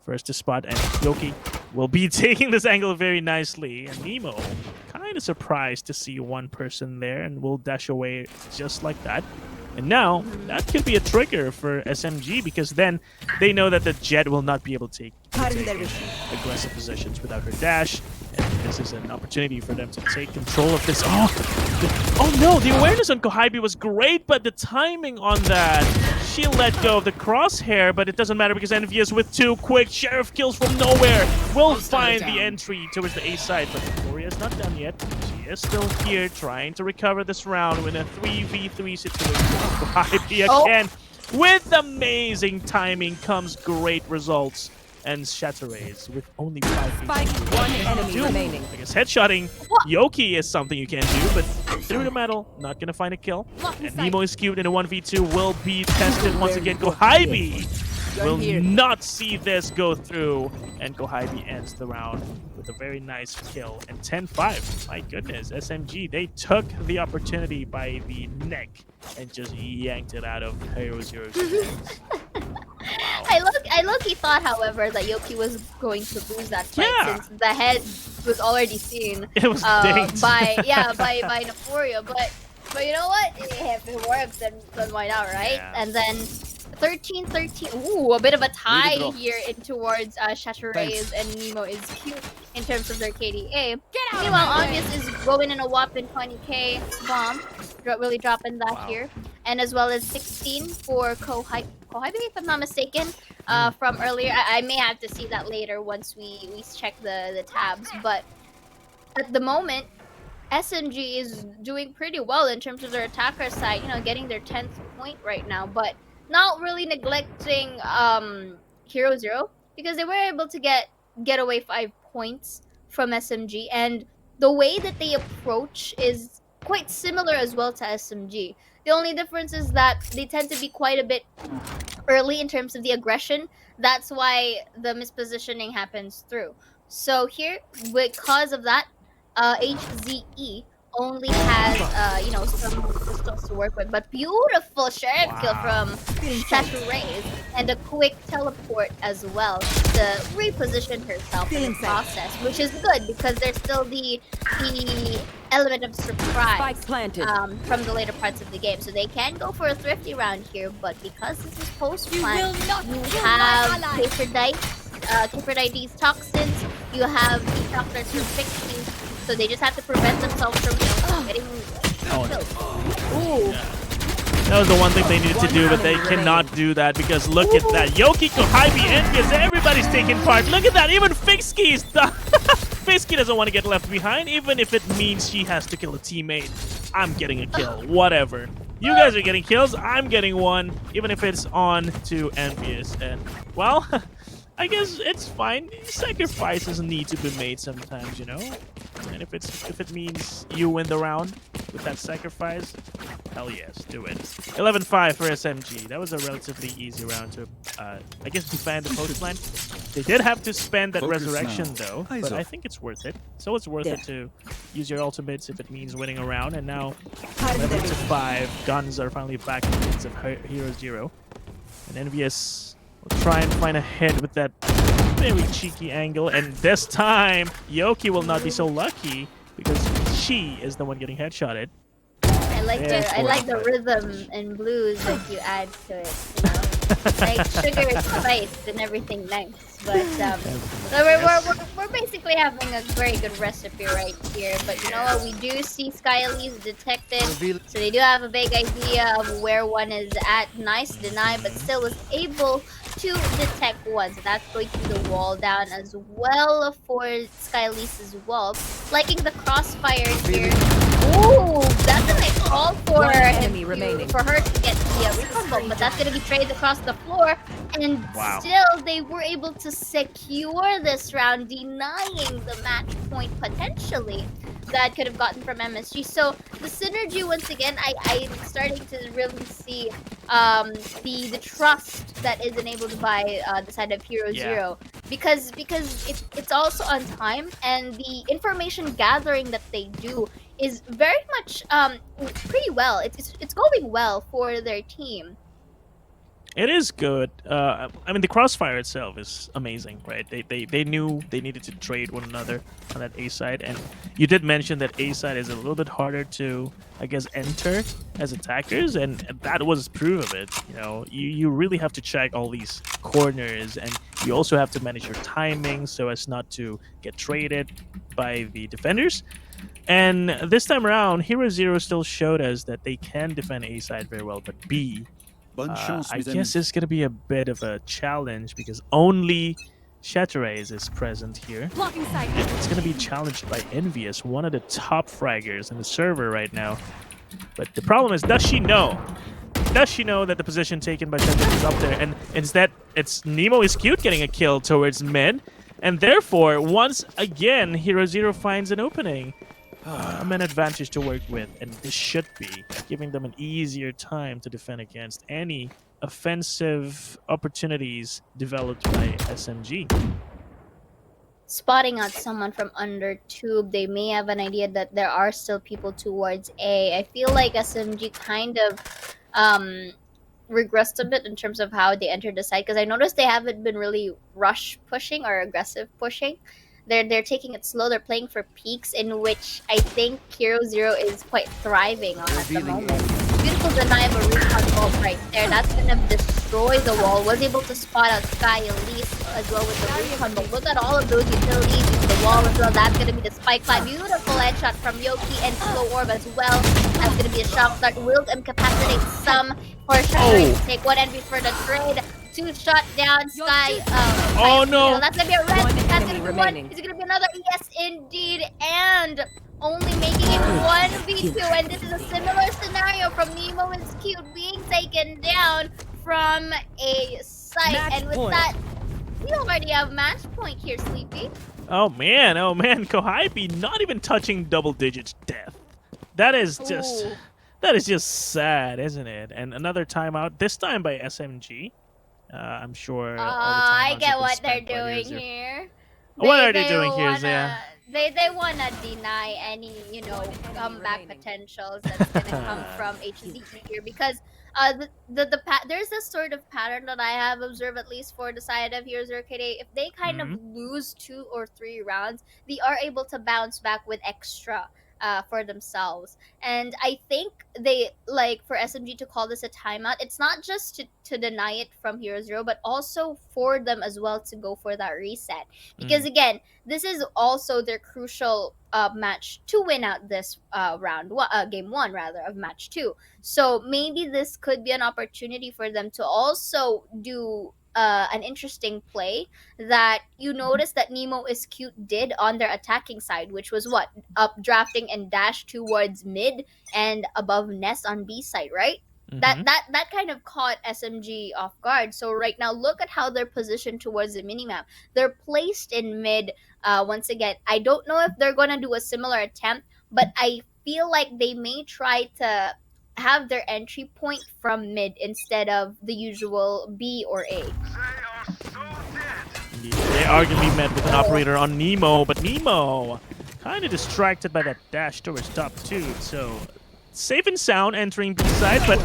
for us to spot, and Yoki will be taking this angle very nicely. And Nemo, kind of surprised to see one person there, and will dash away just like that. And now, that could be a trigger for SMG, because then they know that the Jet will not be able to take aggressive positions without her dash. And this is an opportunity for them to take control of this. Oh no, the awareness on Kohibi was great, but the timing on that, she let go of the crosshair, but it doesn't matter because Envious with 2 quick Sheriff kills from nowhere will find the entry towards the A side, but Victoria's not done yet. She is still here trying to recover this round in a 3v3 situation. Kohibi again with amazing timing comes great results. And Shatterase with only 5
Spike, one enemy remaining.
I guess headshotting Yoki is something you can do, but through the metal, not gonna find a kill. And Nemo is cubed in a 1v2 will be tested once again. Kohibi will not see this go through, and Kohibi ends the round with a very nice kill. And 10-5, my goodness, SMG, they took the opportunity by the neck and just yanked it out of Hero Zero's hands. Wow.
I low-key thought, however, that Yoki was going to lose that fight since the head was already seen.
It was dinked.
by Neforia, but you know what? If it works, then why not, right?
Yeah.
And then 13-13. Ooh, a bit of a tie here in towards Shatterase and Nemo is cute in terms of their KDA. Meanwhile, Obvious is going in a whopping 20k bomb, really dropping that here, and as well as 16 for Kohibi, if I'm not mistaken, from earlier. I may have to see that later once we check the tabs, but at the moment, SMG is doing pretty well in terms of their attacker side, you know, getting their 10th point right now, but not really neglecting Hero Zero because they were able to get away 5 points from SMG, and the way that they approach is quite similar as well to SMG. The only difference is that they tend to be quite a bit early in terms of the aggression. That's why the mispositioning happens through. So here, because of that, HZE only has some pistols to work with, but beautiful sheriff kill from Chaturez and a quick teleport as well to reposition herself in the process, which is good because there's still the element of surprise
Spike planted.
from the later parts of the game. So they can go for a thrifty round here, but because this is post-plan, you have Kipper-ID's toxins, you have the doctors for fixing, so they just have to prevent themselves from getting killed. Ooh.
That was the one thing they needed to do, but they cannot do that because look at that. Yoki, Kohibi, Envious, everybody's taking part. Look at that. Even Fixkey's Fixkey doesn't want to get left behind, even if it means she has to kill a teammate. I'm getting a kill. Whatever. You guys are getting kills. I'm getting one, even if it's on to Envious. And, well, I guess it's fine. Sacrifices need to be made sometimes, you know? And if it means you win the round with that sacrifice, hell yes, do it. 11-5 for SMG. That was a relatively easy round to, I guess, defend the post plan. They did have to spend that resurrection though, but I think it's worth it. So it's worth it to use your ultimates if it means winning a round. And now 11-5, guns are finally back in the hands of Hero Zero. And Envious will try and find a hit with that very cheeky angle, and this time Yoki will not be so lucky because she is the one getting headshotted.
I like the rhythm and blues that you add to it, you know? Like sugar, spice, and everything nice. But so we're basically having a very good recipe right here. But you know what? We do see Skylee's detected, so they do have a vague idea of where one is at. Nice deny, but still was able to detect one. So that's going to the wall down as well for Skylee's as well. Liking the crossfire here. Ooh, that's a nice call for her to get the recon bomb, but that's gonna be traded across the floor, and still they were able to secure this round, denying the match point potentially that could have gotten from MSG. So the synergy once again, I'm starting to really see the trust that is enabled by the side of Hero Zero, because it's also on time, and the information gathering that they do is very much pretty well. It's going well for their team.
It is good. I mean, the crossfire itself is amazing, right? They knew they needed to trade one another on that A side, and you did mention that A side is a little bit harder to, I guess, enter as attackers, and that was proof of it. You know, you really have to check all these corners, and you also have to manage your timing so as not to get traded by the defenders. And this time around, Hero Zero still showed us that they can defend A side very well, but B, I guess it's going to be a bit of a challenge because only Chaturez is present here. And it's going to be challenged by Envious, one of the top fraggers in the server right now. But the problem is, does she know? Does she know that the position taken by Chaturez is up there? And instead, it's Nemo is cute getting a kill towards mid. And therefore, once again, Hero Zero finds an opening. An advantage to work with, and this should be giving them an easier time to defend against any offensive opportunities developed by SMG.
Spotting out someone from under tube, they may have an idea that there are still people towards A. I feel like SMG kind of regressed a bit in terms of how they entered the site, because I noticed they haven't been really rush pushing or aggressive pushing. They're taking it slow. They're playing for peaks, in which I think Hero Zero is quite thriving on at the moment. Beautiful deny of a recon wall right there. That's gonna destroy the wall. Was able to spot out Sky Elise as well with the recon, but look at all of those utilities into the wall as well. That's gonna be the spike climb. Beautiful headshot from Yoki and Slow Orb as well. That's gonna be a shock start. Will incapacitate some for sure. Take one envy for the trade. Two shot down, Sky.
Oh no!
That's gonna be a red. That's gonna be one. Is it gonna be another? Yes, indeed. And only making it 1v2. And this is a similar scenario from Nemo is Cute being taken down from a site.
Match
And with
point.
that, we already have match point here, Sleepy.
Oh man, Kohaibi not even touching double digits death. That is just
Ooh.
that is just sad, isn't it? And another timeout, this time by SMG. I'm sure all the
I
timeouts
get
have been
what they're
spent by
doing
Heroes.
here.
What are they doing here,
wanna,
Zaya?
They wanna deny any, comeback
remaining.
potentials that's gonna come from HCD here, because there's this sort of pattern that I have observed, at least for the side of Heroes or KDA. If they kind of lose 2 or 3 rounds, they are able to bounce back with extra for themselves. And I think they, like, for SMG to call this a timeout, it's not just to deny it from Hero Zero, but also for them as well to go for that reset. Because again, this is also their crucial match to win out this game 1 rather of match 2. So maybe this could be an opportunity for them to also do an interesting play that you notice that Nemo is Cute did on their attacking side, which was what? Updrafting and dash towards mid and above nest on B side, right? That kind of caught SMG off guard. So right now, look at how they're positioned towards the minimap. They're placed in mid. Once again, I don't know if they're gonna do a similar attempt, but I feel like they may try to have their entry point from mid instead of the usual B or A.
They are going to be met with an operator on Nemo, but Nemo kind of distracted by that dash towards top 2, so safe and sound entering B side, but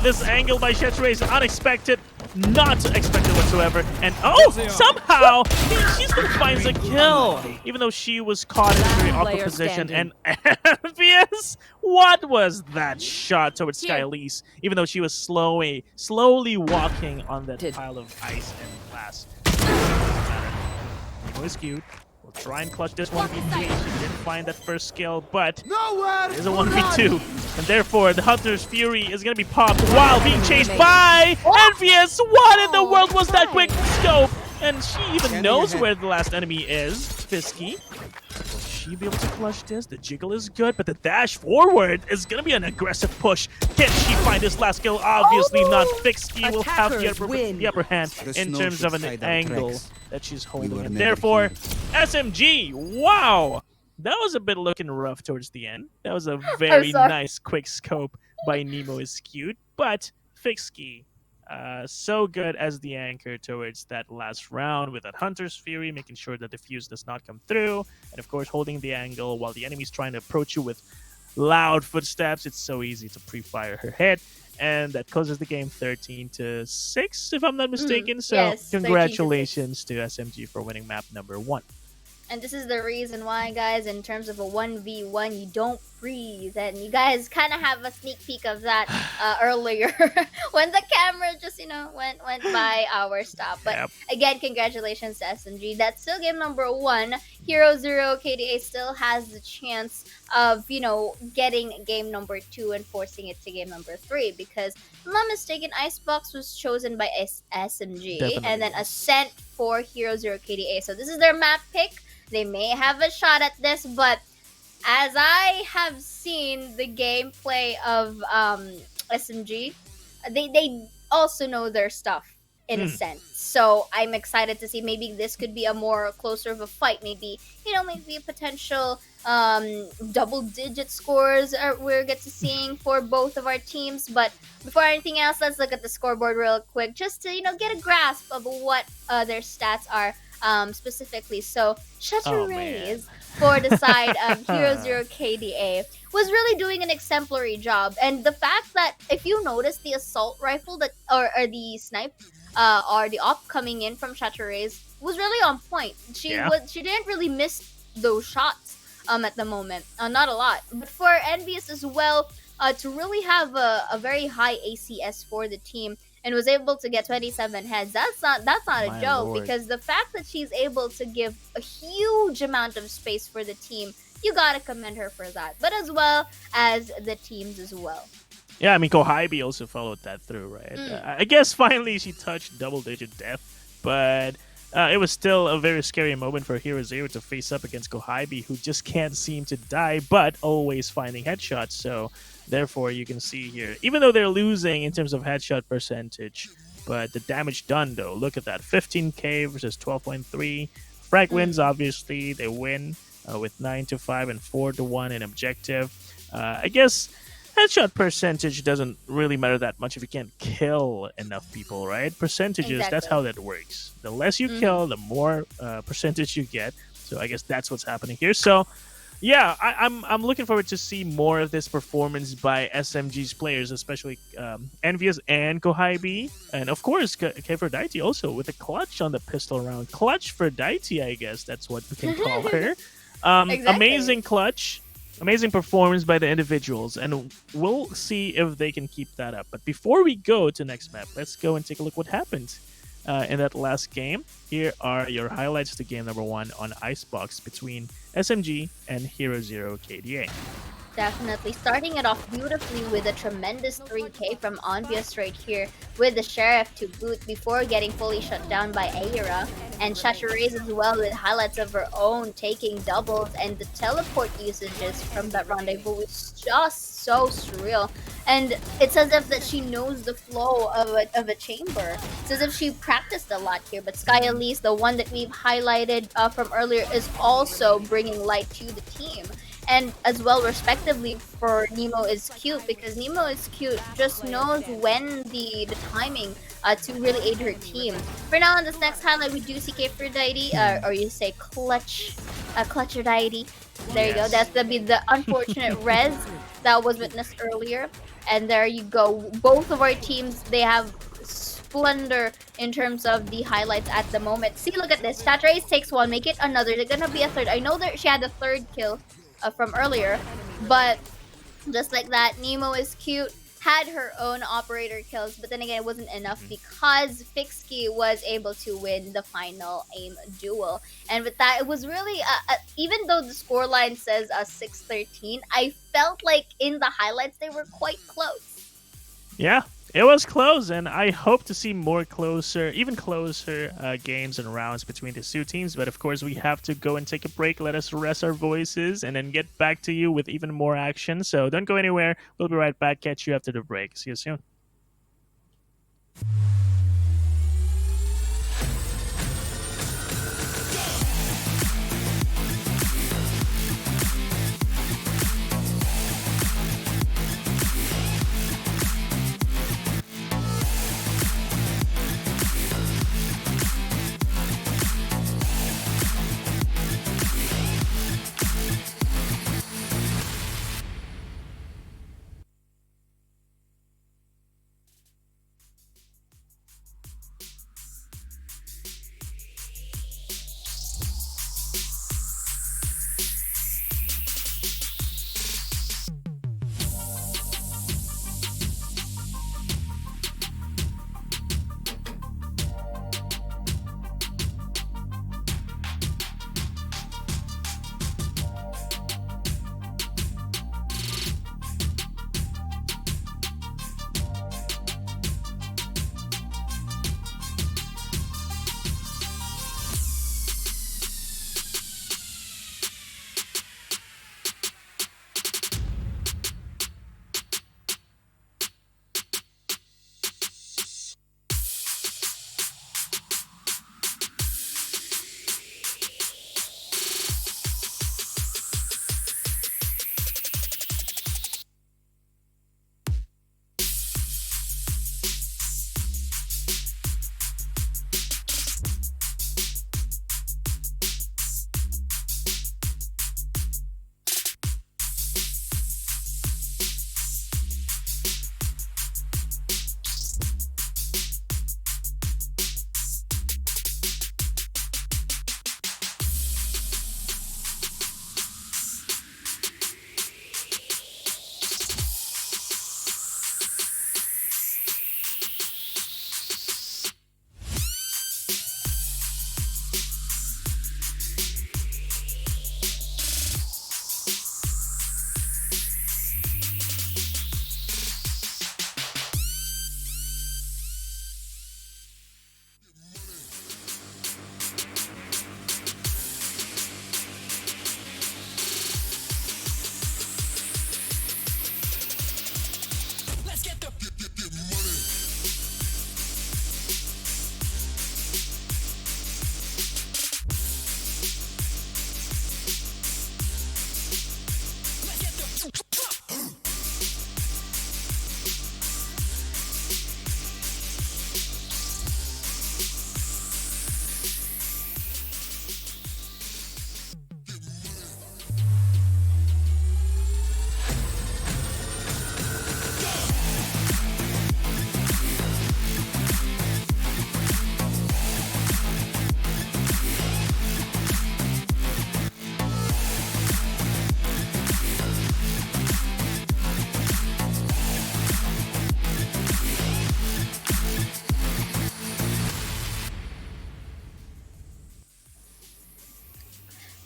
this angle by Shetre is unexpected, not expected whatsoever, and somehow she still finds a kill, even though she was caught in a very awkward position. And Envious, what was that shot towards Skylise, even though she was slowly walking on that pile of ice and glass. Nemo is cute. We'll try and clutch this 1v3. She didn't find that first skill, but it is a 1v2. And therefore, the Hunter's Fury is going to be popped while being chased by Envious. What in the world was that quick scope? And she even knows where the last enemy is, Fisky. Will she be able to clutch this? The jiggle is good, but the dash forward is going to be an aggressive push. Can she find this last kill? Obviously not. Fisky will have the upper hand in terms of an angle that she's holding. And therefore, SMG, wow! That was a bit looking rough towards the end. That was a very nice quick scope by Nemo is Cute, but Fisky, so good as the anchor towards that last round with that Hunter's Fury, making sure that the fuse does not come through, and of course holding the angle while the enemy's trying to approach you with loud footsteps. It's so easy to pre-fire her hit, and that closes the game 13-6, if I'm not mistaken. So
yes,
congratulations to SMG for winning map number 1.
And this is the reason why, guys, in terms of a 1v1, you don't freeze. And you guys kind of have a sneak peek of that earlier when the camera just, went by our stop. But again, congratulations to SMG. That's still game number 1. Hero Zero KDA still has the chance of, getting game number 2 and forcing it to game number 3. Because, if I'm not mistaken, Icebox was chosen by SMG.
Definitely.
And then Ascent for Hero Zero KDA. So this is their map pick. They may have a shot at this, but as I have seen the gameplay of SMG, they also know their stuff in a sense. So I'm excited to see maybe this could be a more closer of a fight. Maybe, maybe a potential double-digit scores we're get to seeing for both of our teams. But before anything else, let's look at the scoreboard real quick just to, get a grasp of what their stats are. Specifically, so Chateauray for the side of Hero Zero KDA was really doing an exemplary job, and the fact that if you notice the assault rifle that or the snipe or the op coming in from Chateauray's was really on point. She didn't really miss those shots at the moment, not a lot. But for Envious as well, to really have a very high ACS for the team, and was able to get 27 heads. That's not a joke, because the fact that she's able to give a huge amount of space for the team, you gotta commend her for that. But as well as the teams as well.
Yeah, I mean, Kohaibi also followed that through, right? I guess finally she touched double-digit death, but it was still a very scary moment for Hero Zero to face up against Kohibi, who just can't seem to die, but always finding headshots. So therefore, you can see here, even though they're losing in terms of headshot percentage, but the damage done though, look at that, 15k versus 12.3. Frag wins, obviously, they win with 9-5 and 4-1 in objective. I guess headshot percentage doesn't really matter that much if you can't kill enough people, right? Percentages, that's
Exactly.
how that works. The less you kill, the more percentage you get. So I guess that's what's happening here. So yeah, I'm looking forward to see more of this performance by SMG's players, especially Envious and Kohibi, and of course Keferdite also with a clutch on the pistol round. Clutch for Daiti, I guess that's what we can call her.
Exactly.
Amazing clutch, amazing performance by the individuals, and we'll see if they can keep that up. But before we go to next map, let's go and take a look what happened in that last game. Here are your highlights to game number 1 on Icebox between SMG and Hero Zero KDA.
Definitely. Starting it off beautifully with a tremendous 3k from Envious right here with the Sheriff to boot before getting fully shut down by Aira. And Shasharay's as well with highlights of her own, taking doubles, and the teleport usages from that rendezvous was just so surreal. And it's as if that she knows the flow of a chamber. It's as if she practiced a lot here. But Sky Elise, the one that we've highlighted from earlier, is also bringing light to the team. And as well, respectively, for Nemo is cute, because Nemo is cute just knows when the timing to really aid her team. For now, on this next highlight, we do see Aphrodite, or you say Clutcher Deity. There you go.
Yes.
That's gonna be the unfortunate res that was witnessed earlier. And there you go. Both of our teams, they have splendor in terms of the highlights at the moment. See, look at this. Chatrace takes one, make it another. They're gonna be a third. I know that she had a third kill from earlier, but just like that, Nemo is cute, had her own operator kills, but then again, it wasn't enough because Fixki was able to win the final aim duel. And with that, it was really, even though the scoreline says 6-13, I felt like in the highlights they were quite close.
Yeah, it was close, and I hope to see more closer, even closer games and rounds between the two teams. But of course, we have to go and take a break. Let us rest our voices and then get back to you with even more action. So don't go anywhere. We'll be right back. Catch you after the break. See you soon.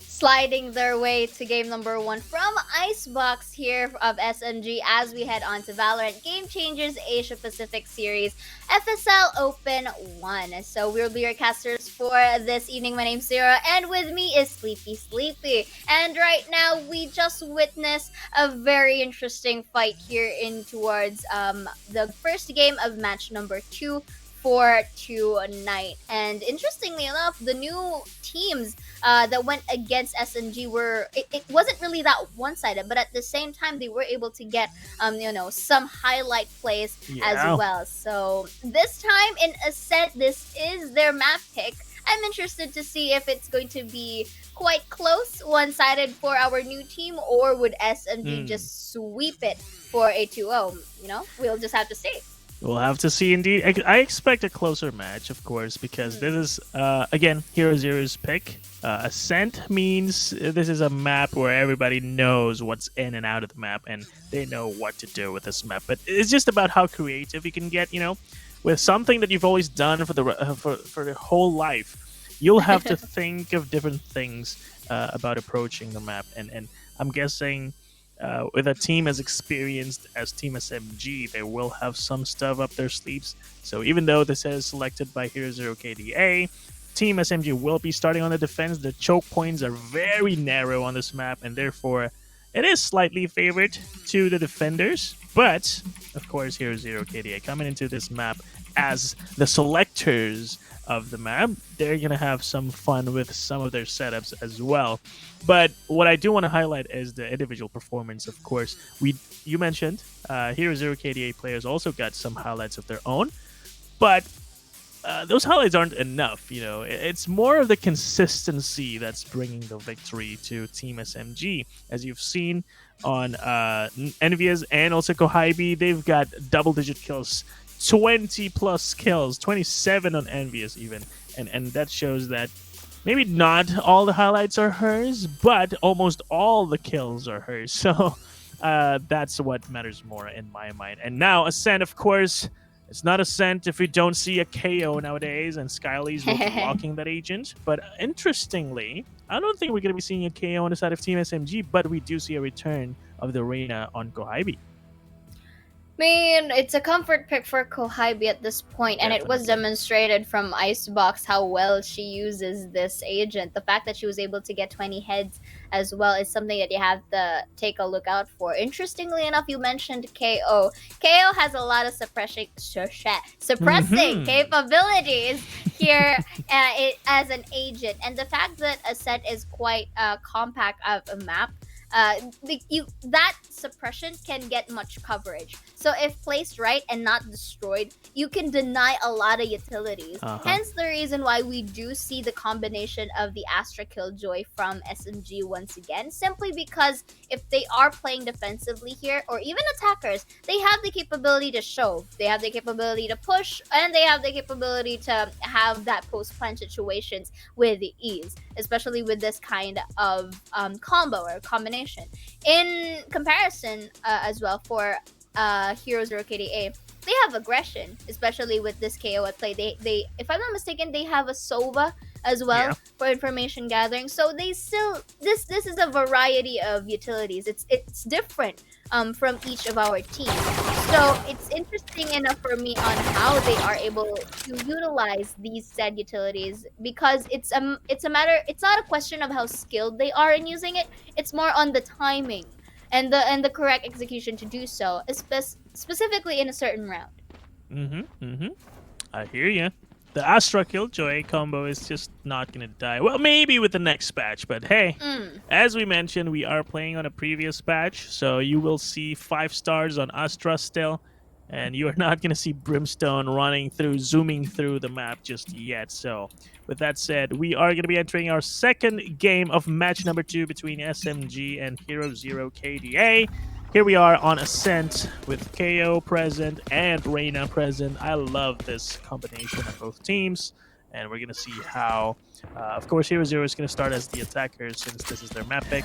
Sliding their way to game number 1 from Icebox here of SMG as we head on to Valorant Game Changers Asia Pacific Series FSL Open 1. So we'll be your casters for this evening. My name's Zero, and with me is Sleepy Sleepy. And right now we just witnessed a very interesting fight here in towards the first game of match number 2 for tonight. And interestingly enough, the new teams that went against SMG were it wasn't really that one-sided, but at the same time they were able to get some highlight plays as well. So this time in Ascent, this is their map pick. I'm interested to see if it's going to be quite close, one-sided for our new team, or would SMG just sweep it for a 2-0? We'll just have to see.
We'll have to see indeed. I expect a closer match, of course, because this is, again, Hero Zero's pick. Ascent means this is a map where everybody knows what's in and out of the map, and they know what to do with this map. But it's just about how creative you can get, with something that you've always done for the whole life. You'll have to think of different things about approaching the map, and I'm guessing with a team as experienced as Team SMG, they will have some stuff up their sleeves. So even though this is selected by Hero Zero KDA, Team SMG will be starting on the defense. The choke points are very narrow on this map, and therefore it is slightly favored to the defenders. But of course, Hero Zero KDA coming into this map as the selectors of the map, they're gonna have some fun with some of their setups as well. But what I do want to highlight is the individual performance. Of course, you mentioned Hero Zero KDA players also got some highlights of their own, but those highlights aren't enough. It's more of the consistency that's bringing the victory to Team SMG. As you've seen on Envious and also Kohibi, they've got double-digit kills. 20 plus kills, 27 on Envious even, and that shows that maybe not all the highlights are hers, but almost all the kills are hers. So that's what matters more in my mind. And now Ascent, of course, it's not Ascent if we don't see a KO nowadays, and Skyly's will be blocking that agent. But interestingly, I don't think we're going to be seeing a KO on the side of Team SMG, but we do see a return of the Reina on Kohibi.
I mean, it's a comfort pick for Kohibi at this point, and it was demonstrated from Icebox how well she uses this agent. The fact that she was able to get 20 heads as well is something that you have to take a look out for. Interestingly enough, you mentioned KO. KO has a lot of suppressing capabilities here as an agent, and the fact that Ascent is quite compact of a map, that suppression can get much coverage. So if placed right and not destroyed, you can deny a lot of utilities. Hence the reason why we do see the combination of the Astra Killjoy from SMG once again, simply because if they are playing defensively here, or even attackers, they have the capability to shove, they have the capability to push, and they have the capability to have that post-plant situations with ease, especially with this kind of combo or combination. In comparison as well for Hero Zero KDA, they have aggression, especially with this KO at play. They if I'm not mistaken, they have a Sova as well for information gathering. So they still this is a variety of utilities. It's different from each of our teams. So it's interesting enough for me on how they are able to utilize these said utilities, because it's a matter, it's not a question of how skilled they are in using it. It's more on the timing and the correct execution to do so. specifically in a certain round.
I hear you. The Astra Killjoy combo is just not gonna die. Well, maybe with the next patch, but hey, as we mentioned, we are playing on a previous patch, so you will see 5 stars on Astra still, and you are not gonna see Brimstone zooming through the map just yet. So, with that said, we are gonna be entering our second game of match number 2 between SMG and Hero Zero KDA. Here we are on Ascent with KO present and Reyna present. I love this combination of both teams. And we're going to see how, of course, Hero Zero is going to start as the attacker since this is their map pick.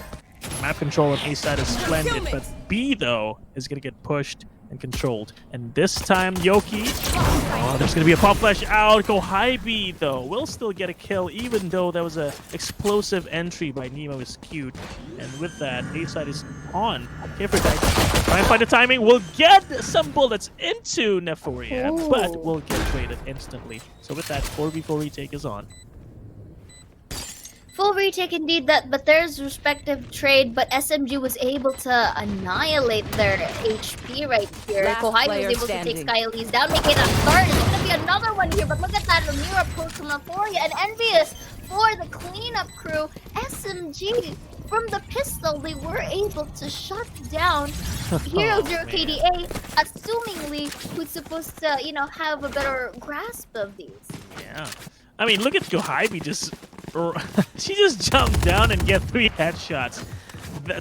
Map control on A side is splendid, but B, though, is going to get pushed and controlled. And this time, Yoki, there's going to be a pop flash out. Go high B, though, will still get a kill, even though that was an explosive entry by Nemo is cute. And with that, A side is on. Careful, try and find the timing. We'll get some bullets into Neforia, but we'll get traded instantly. So with that, 4v4 retake is on.
Full retake indeed, but there's respective trade, but SMG was able to annihilate their HP right here.
Last
Kohai
player
was able
standing.
to take Skylee's down, making a third. It's gonna be another one here, but look at that new approach from Neforia and Envious for the cleanup crew. SMG from the pistol, they were able to shut down Hero Zero KDA, assumingly who's supposed to, have a better grasp of these.
Yeah. I mean, look at Gohaibi just... she just jumped down and get 3 headshots.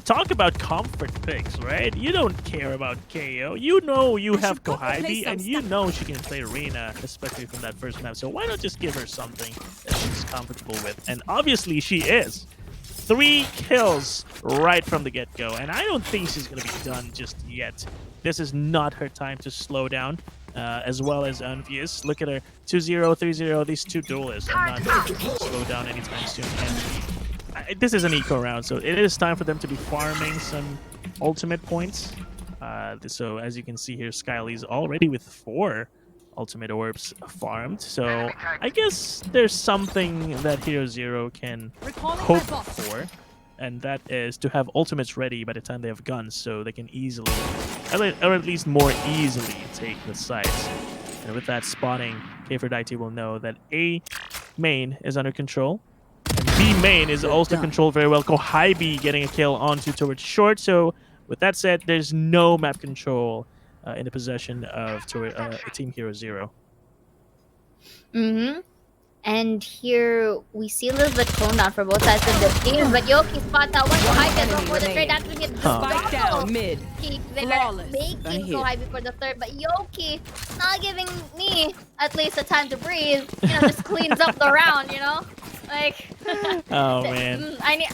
Talk about comfort picks, right? You don't care about KO. You know you have Gohaibi, and you know she can play Reyna, especially from that first map. So why not just give her something that she's comfortable with? And obviously she is. 3 kills right from the get-go, and I don't think she's going to be done just yet. This is not her time to slow down. As well as Envious. Look at her, 2-0, 3-0, these 2 duelists are not going to slow down anytime soon. And this is an eco round, so it is time for them to be farming some ultimate points. So as you can see here, Skylee's already with 4 ultimate orbs farmed. So I guess there's something that Hero Zero can hope for. And that is to have ultimates ready by the time they have guns, so they can easily, or at least more easily, take the sites. And with that spotting, K4DIT will know that A main is under control, and B main is also controlled very well. Kohaibi getting a kill onto towards short. So with that said, there's no map control in the possession of Team Hero Zero.
And here we see a little bit clone down for both sides of the team, but Yoki spots out one Kohai before the trade actually hit the
Spike down mid.
They were making Kohai before the third, but Yoki not giving me at least a time to breathe. Just cleans up the round, Like,
oh man.
I need.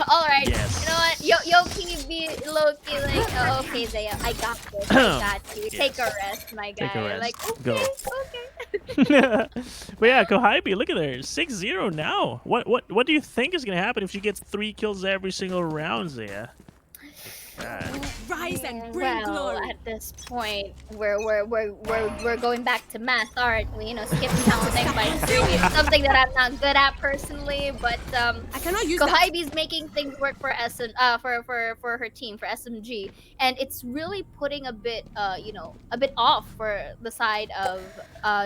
All right.
Yes.
You know what? Yoki be low-key like, oh, okay, Zaya, I got this. I got you.
Yes.
Take a rest, my guy.
Take a rest.
Like, okay,
Go.
okay.
But yeah, Kohaibi, look at her, 6-0 now. What do you think is gonna happen if she gets 3 kills every single round, Zaya?
Rise and bring
Well,
glory.
at this point, we're going back to math, aren't we? Skipping something by 3. It's something that I'm not good at personally, but
I cannot use that.
Kohaibi's making things work for for her team, for SMG, and it's really putting a bit a bit off for the side of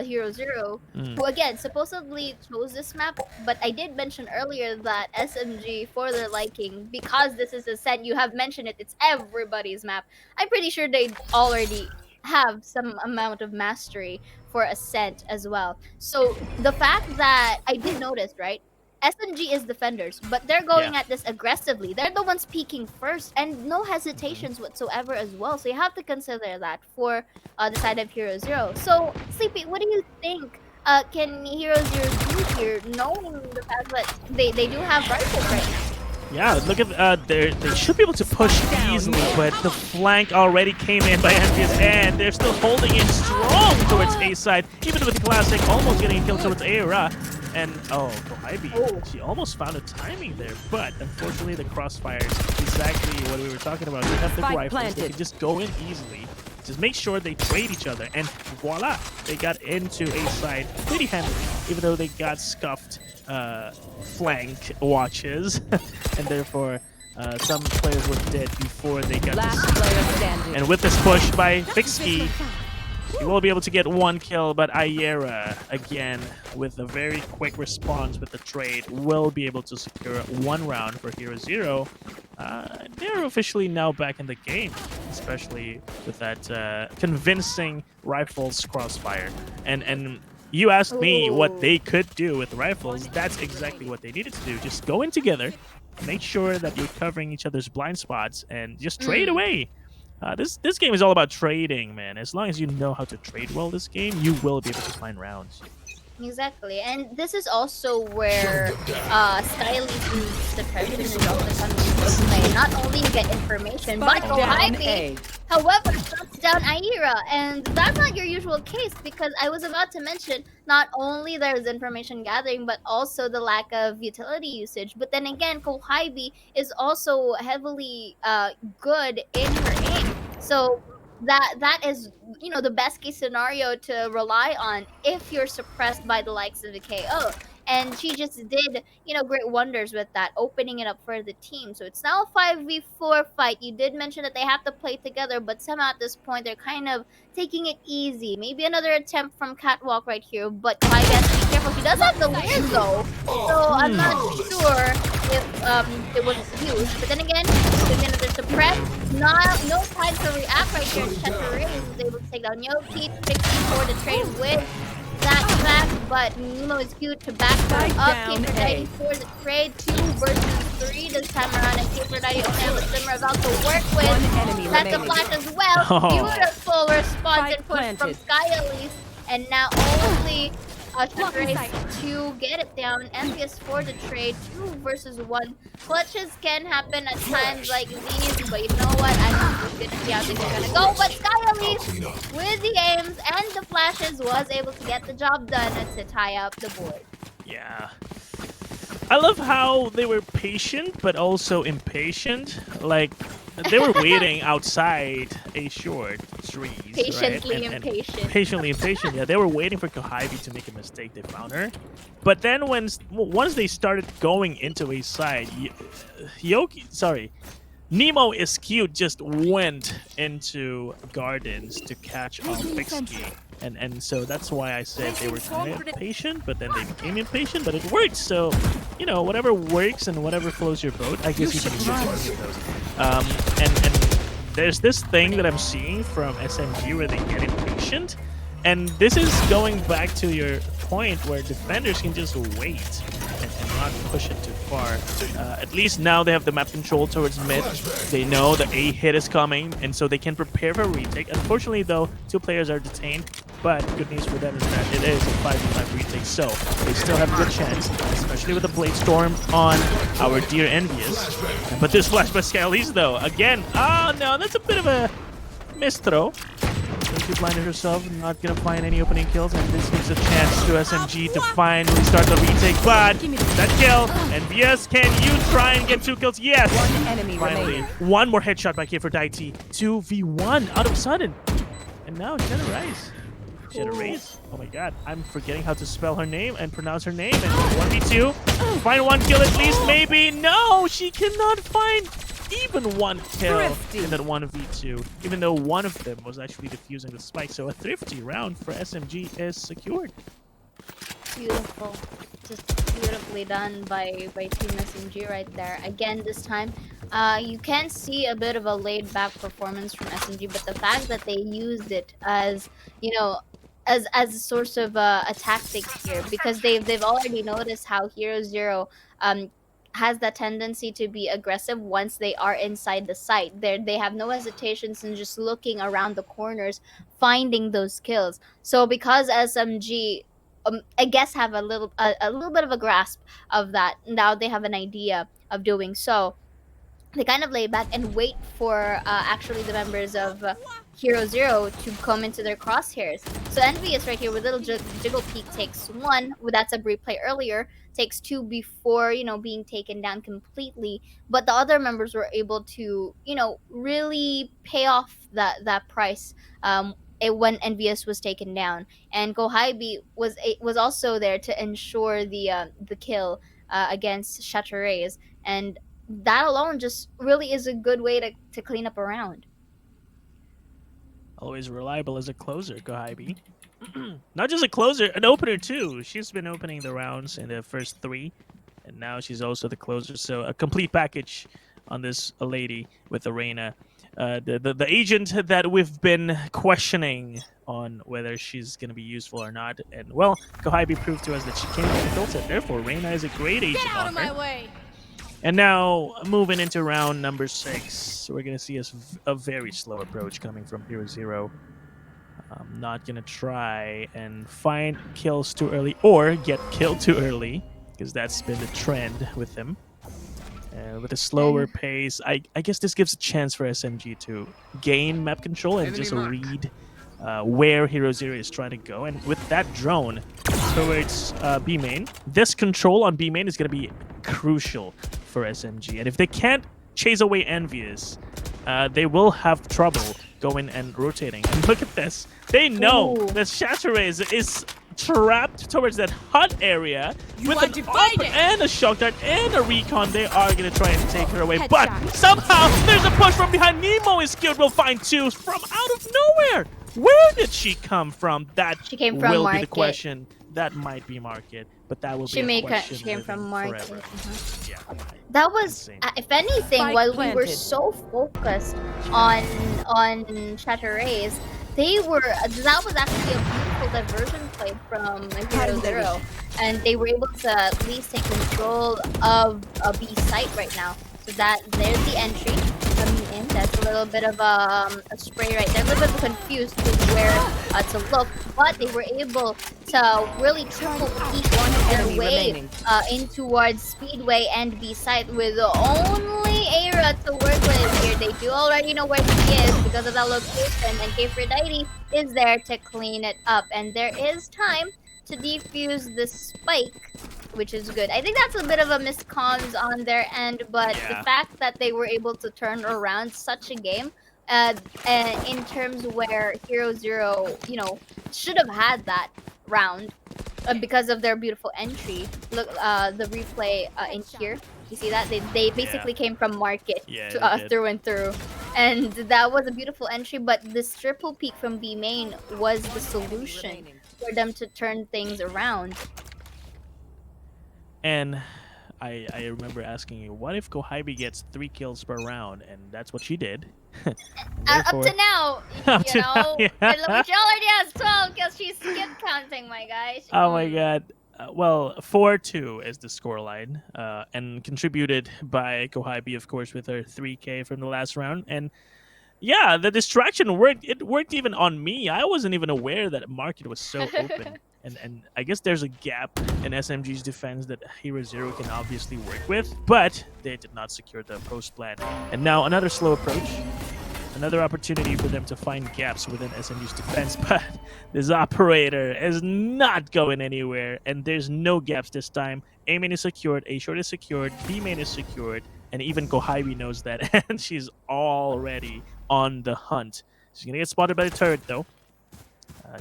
Hero Zero, who again supposedly chose this map. But I did mention earlier that SMG, for their liking, because this is Ascent, you have mentioned it, it's everybody's map. I'm pretty sure they already have some amount of mastery for Ascent as well. So the fact that I did notice, right? SMG is defenders, but they're going at this aggressively. They're the ones peeking first, and no hesitations whatsoever as well. So you have to consider that for the side of Hero Zero. So, Sleepy, what do you think can Hero Zero do here, knowing the fact that they do have rifles right now?
Yeah, look at they should be able to push easily, but the flank already came in by Envious, and they're still holding in strong towards A side, even with the classic almost getting a kill towards Aira. And Kohaibi, she almost found a timing there, but unfortunately the crossfire is exactly what we were talking about. They have the rifles, they can just go in easily. Just make sure they trade each other, and voila, they got into A side pretty handily, even though they got scuffed flank watches, and therefore Some players were dead before they got
Last
this.
player standing.
And with this push by Fixkey, he will be able to get one kill, but Ayera, again, with a very quick response with the trade, will be able to secure one round for Hero Zero. They're officially now back in the game, especially with that convincing rifles crossfire. And you asked me what
Ooh.
they could do with rifles. That's exactly what they needed to do. Just go in together, make sure that you're covering each other's blind spots, and just trade away. This game is all about trading, man. As long as you know how to trade well this game, you will be able to find rounds.
Exactly, and this is also where Skyly's use the treasure is also coming into play. Not only you get information, but
Spike down
Koibi,
A.
however, shuts down Aira, and that's not your usual case because I was about to mention not only there's information gathering, but also the lack of utility usage. But then again, Koibi is also heavily good in her aim, so that is the best case scenario to rely on if you're suppressed by the likes of the KO. And she just did great wonders with that, opening it up for the team. So it's now a 5v4 fight. You did mention that they have to play together, but somehow at this point they're kind of taking it easy. Maybe another attempt from Catwalk right here, but Kai has to be careful. She does have the leer though, so I'm not sure if it was used. But then again, there's another suppress. No time to react right here. Chatteray was able to take down Yoki, 64 to trade with that fact, but Nemo is cute to back her
Spike
up.
down
Caper
A.
Daddy for the trade, 2 versus 3 this time around, and Caper Daddy only have a Simmer about to work
One
with.
enemy
That's a
remaining.
flash as well.
Oh.
Beautiful response
Spike
and push from
planted.
Sky Elise, and now only Chatteray to get it down. Envious for the trade, 2 versus 1. Clutches can happen at times like these, but you know what? I'm not gonna see how things are gonna go. But Sky Elise with the aims and the flashes was able to get the job done to tie up the board.
Yeah. I love how they were patient, but also impatient. Like, they were waiting outside a short trees.
Patiently
right? And
impatient.
patiently impatient. Yeah, they were waiting for Koibi to make a mistake. They found her. But then once they started going into a side, Nemo is cute just went into gardens to catch Fixkey. And so that's why I said they were kind of patient, but then they became impatient, but it worked. So, whatever works and whatever flows your boat, I guess you can use one of those. And there's this thing that I'm seeing from SMG where they get impatient. And this is going back to your point where defenders can just wait and not push it too far. At least now they have the map control towards mid. They know the A hit is coming, and so they can prepare for a retake. Unfortunately, though, 2 players are detained. But good news for them is that it is a 5v5 retake, so they still have a good chance, especially with the Blade Storm on our dear Envious. But this flash by Skyleys, though, again, oh no, that's a bit of a mistro. She blinded herself, not gonna find any opening kills, and this gives a chance to SMG to finally start the retake. But that kill, Envious, can you try and get 2 kills? Yes!
One enemy
Finally,
remaining.
one more headshot by K for Daiti. 2v1 out of sudden. And now Jenna Rice. Jenna Rice? Oh my god, I'm forgetting how to spell her name and pronounce her name. And 1v2. Find 1 kill at least, maybe. No, she cannot find even 1 kill
Thrifty.
in that 1v2. Even though one of them was actually defusing the spike. So a thrifty round for SMG is secured.
Beautiful. Just beautifully done by Team SMG right there. Again, this time, you can see a bit of a laid-back performance from SMG, but the fact that they used it as, as a source of a tactic here, because they've already noticed how Hero Zero has that tendency to be aggressive once they are inside the site. They have no hesitations in just looking around the corners, finding those kills. So because SMG I guess have a little bit of a grasp of that. Now they have an idea of doing so. They kind of lay back and wait for actually the members of Hero Zero to come into their crosshairs. So Envious right here with little Jiggle Peak takes 1. That's a brief play earlier. Takes 2 before being taken down completely. But the other members were able to really pay off that price. When Envious was taken down, and Koibi was also there to ensure the kill against Chaterays. And that alone just really is a good way to clean up a round.
Always reliable as a closer, Kohibi. Not just a closer, an opener too. She's been opening the rounds in the first 3, and now she's also the closer. So a complete package on this lady with Arena. The agent that we've been questioning on whether she's going to be useful or not. And, well, Kohibi proved to us that she can be built it. Therefore, Reina is a great agent.
Get out
on
of
her.
my way.
And now, moving into round number 6, we're going to see a very slow approach coming from Hero Zero. I'm not going to try and find kills too early or get killed too early, because that's been the trend with him. With a slower pace, I guess this gives a chance for SMG to gain map control and just read where Hero Zero is trying to go. And with that drone towards B main, this control on B main is going to be crucial for SMG. And if they can't chase away Envious, they will have trouble going and rotating. And look at this. They know that Chatterase is trapped towards that hut area with an AWP and a shock dart and a recon. They are going to try and take her away. But somehow there's a push from behind. Nemo is skilled. We'll find 2 from out of nowhere. Where did she come from? That
She came from
will
Market.
be the question. That might be Market, but that will be a question.
She came from Market.
forever. Yeah.
That was,
Insane.
if anything,
Spike
while we were
planted.
so focused on Chatterase, that was actually a beautiful diversion play from Hero Zero, and they were able to at least take control of a B site right now. So that there's the entry coming in. That's a little bit of a spray right there. A little bit confused with where to look, but they were able to really triple peek on their
Enemy
way
remaining.
in towards Speedway and B site with only Aira to work with here. They do already know where she is because of that location, and Aphrodite is there to clean it up. And there is time to defuse the spike, which is good. I think that's a bit of a miscomms on their end, but the fact that they were able to turn around such a game, in terms where Hero Zero, should have had that round because of their beautiful entry. Look, the replay in here. You see that? They basically came from Market through and through. And that was a beautiful entry, but this triple peak from B main was the solution for them to turn things around.
And I remember asking you, what if Kohibi gets 3 kills per round? And that's what she did.
Up to now,
Up to now, yeah.
She already has 12 kills. She skipped counting, my guy.
Oh my god. Well, 4-2 is the scoreline, and contributed by Kohibi, of course, with her 3K from the last round. And yeah, the distraction worked. It worked even on me. I wasn't even aware that Market was so open. And I guess there's a gap in SMG's defense that Hero Zero can obviously work with, but they did not secure the post plan. And now another slow approach. Another opportunity for them to find gaps within SMG's defense, but this operator is not going anywhere, and there's no gaps this time. A main is secured, A short is secured, B main is secured, and even Kohibi knows that, and she's already on the hunt. She's gonna get spotted by the turret though.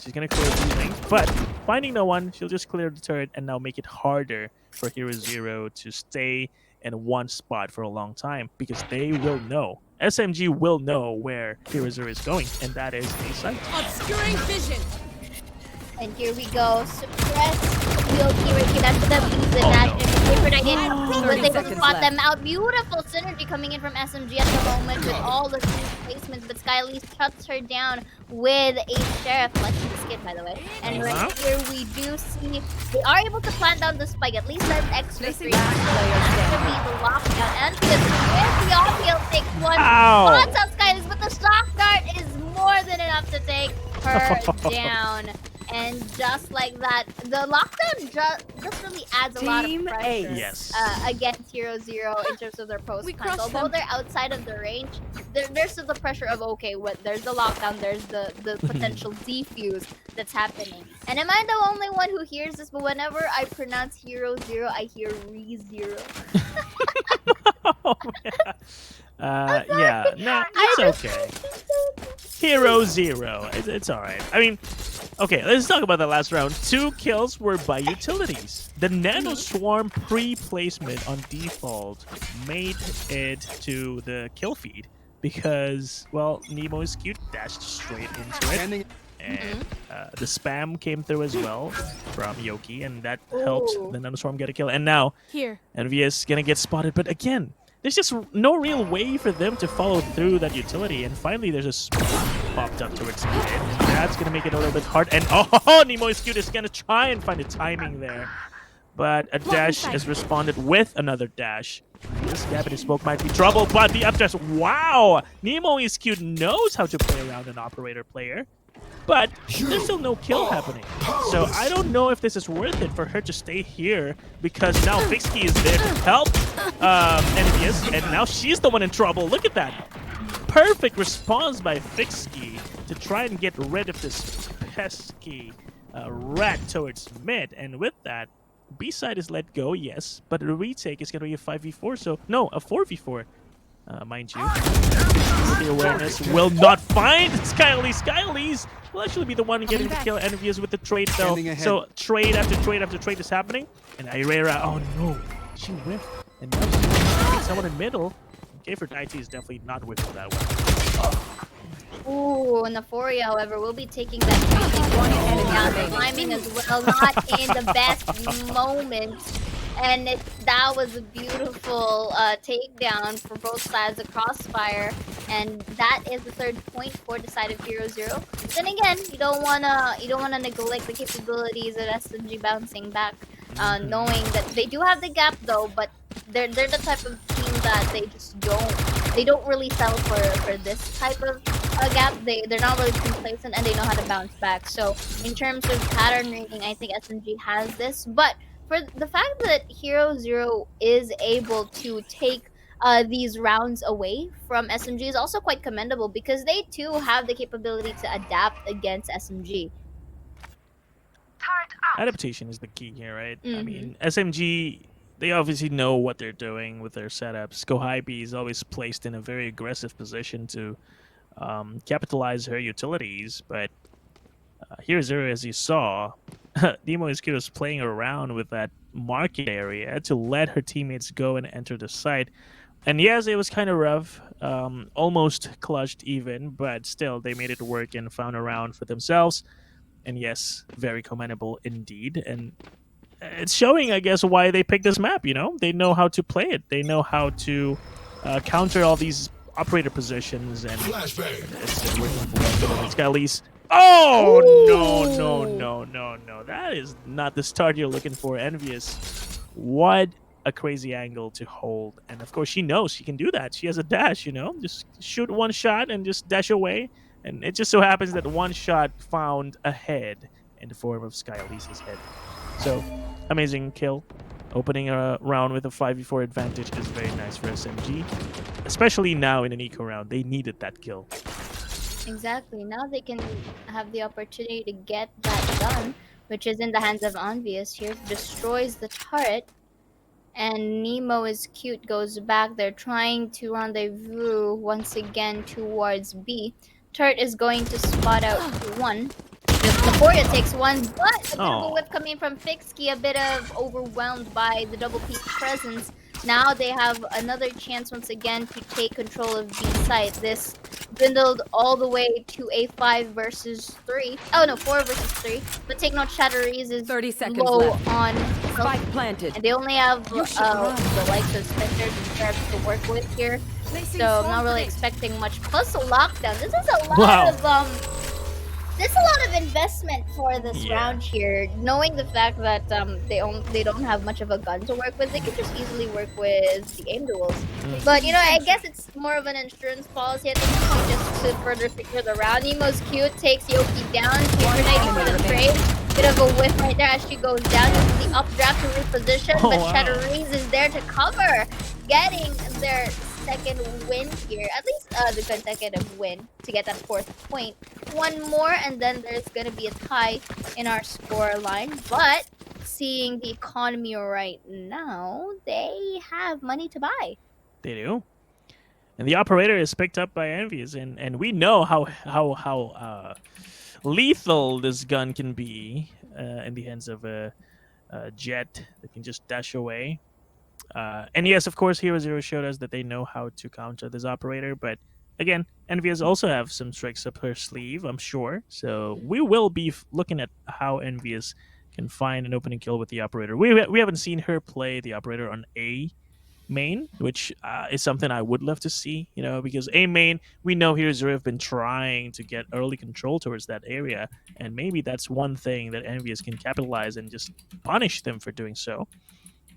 She's gonna clear these things, but finding no one, she'll just clear the turret and now make it harder for Hero Zero to stay in one spot for a long time, because they will know. SMG will know where Hero Zero is going, and that is a site.
Obscuring vision.
And here we go. Suppress. We'll keep that to them. Use the dash and Aphrodite was able to spot them out. Beautiful synergy coming in from SMG at the moment with all the placements, but Skylee shuts her down with a Sheriff. Let's see the skid, by the way. And right here we do see they are able to plant down the spike. At least that's extra free. That's gonna be the lockdown. And with the off-field takes one. Spots out Skylee, but the shock dart is more than enough to take her down. And just like that, the lockdown just really adds a lot of pressure against Hero Zero in terms of their post plans. Although they're outside of the range, there's still the pressure of, okay, there's the lockdown, there's the potential defuse that's happening. And am I the only one who hears this? But whenever I pronounce Hero Zero, I hear Re-Zero.
Yeah, no, it's okay. Hero Zero, it's all right. I mean, Okay, let's talk about the last round. 2 kills were by utilities. The Nano Swarm pre-placement on default made it to the kill feed because, well, Nemo is cute, dashed straight into it.
Standing.
And the spam came through as well from Yoki, and that helped
Ooh.
the Nano Swarm get a kill. And now,
Here.
Envious gonna get spotted, but again, there's just no real way for them to follow through that utility. And finally, there's a smoke popped up towards mid, and that's gonna make it a little bit hard. And oh, Nemo is cute is gonna try and find the timing there, but a dash is responded with another dash. This gap in his smoke might be trouble, but the up dash. Wow, Nemo is cute knows how to play around an operator player. But there's still no kill happening. So I don't know if this is worth it for her to stay here because now Fixkey is there to help Envious, and now she's the one in trouble. Look at that. Perfect response by Fixkey to try and get rid of this pesky rat towards mid. And with that, B-side is let go, yes, but the retake is going to be a 5v4, so no, a 4v4, mind you. The awareness will not find Skyleys. Skyleys will actually be the one getting the kill. Envious with the trade though. So trade after trade after trade is happening. And Irera, oh no, she whiffed. And now she's getting someone in middle. Okay, for Daichi is definitely not whiffing that one.
Ooh, Neforia, however, will be taking that crazy one down the timing as well, not in the best moment. And that was a beautiful takedown for both sides of Crossfire, and that is the 3rd point for the side of Hero Zero. Then again, you don't wanna neglect the capabilities of SMG bouncing back, knowing that they do have the gap though, but they're the type of team that they don't really sell for this type of gap. They're not really complacent and they know how to bounce back. So in terms of pattern reading, I think SMG has this, but for the fact that Hero Zero is able to take these rounds away from SMG is also quite commendable because they too have the capability to adapt against SMG.
Adaptation is the key here, right? I mean, SMG, they obviously know what they're doing with their setups. Kohybe is always placed in a very aggressive position to capitalize her utilities, but Hero Zero, as you saw, Nemo is was playing around with that market area to let her teammates go and enter the site. And yes, it was kind of rough, almost clutched even, but still they made it work and found a round for themselves. And yes, very commendable indeed. And it's showing, I guess, why they picked this map, you know? They know how to play it. They know how to counter all these operator positions, and it's working for them. It's got at least... Oh, no. That is not the start you're looking for, Envious. What a crazy angle to hold. And of course, she knows she can do that. She has a dash, you know? Just shoot one shot and just dash away. And it just so happens that one shot found a head in the form of Skylisa's head. So, amazing kill. Opening a round with a 5v4 advantage is very nice for SMG. Especially now in an eco round. They needed that kill.
Exactly. Now they can have the opportunity to get that done, which is in the hands of Envious here. Destroys the turret. And Nemo is cute, goes back. They're trying to rendezvous once again towards B. Turret is going to spot out one. Neforia takes one, but a bit of a whip coming from Fixkey, a bit of overwhelmed by the double peak presence. Now they have another chance once again to take control of B site. This dwindled all the way to a 5 versus 3. Oh no, 4 versus 3. But take note, Chatteries is
30 seconds
low
left.
on
Spike planted.
and they only have the likes of Spectres and Sharps to work with here. So I'm not really expecting much. Plus a lockdown. This is a lot of There's a lot of investment for this round here, knowing the fact that they don't have much of a gun to work with. They can just easily work with the aim duels. But you know, I guess it's more of an insurance policy at this point, just to further secure the round. Nemo's cute, takes Yoki down, grenading for the trade. Bit of a whiff right there as she goes down. The updraft to reposition, but Chatteries is there to cover, getting their second win here, at least the consecutive win to get that 4th point. One more and then there's gonna be a tie in our score line, but seeing the economy right now, they have money to buy.
They do. And the operator is picked up by Envious, and we know how lethal this gun can be in the hands of a jet that can just dash away. And yes, of course, Hero Zero showed us that they know how to counter this operator. But again, Envious also have some tricks up her sleeve, I'm sure. So we will be looking at how Envious can find an opening kill with the operator. We haven't seen her play the operator on A main, which is something I would love to see, because A main, we know Hero Zero have been trying to get early control towards that area, and maybe that's one thing that Envious can capitalize and just punish them for doing so.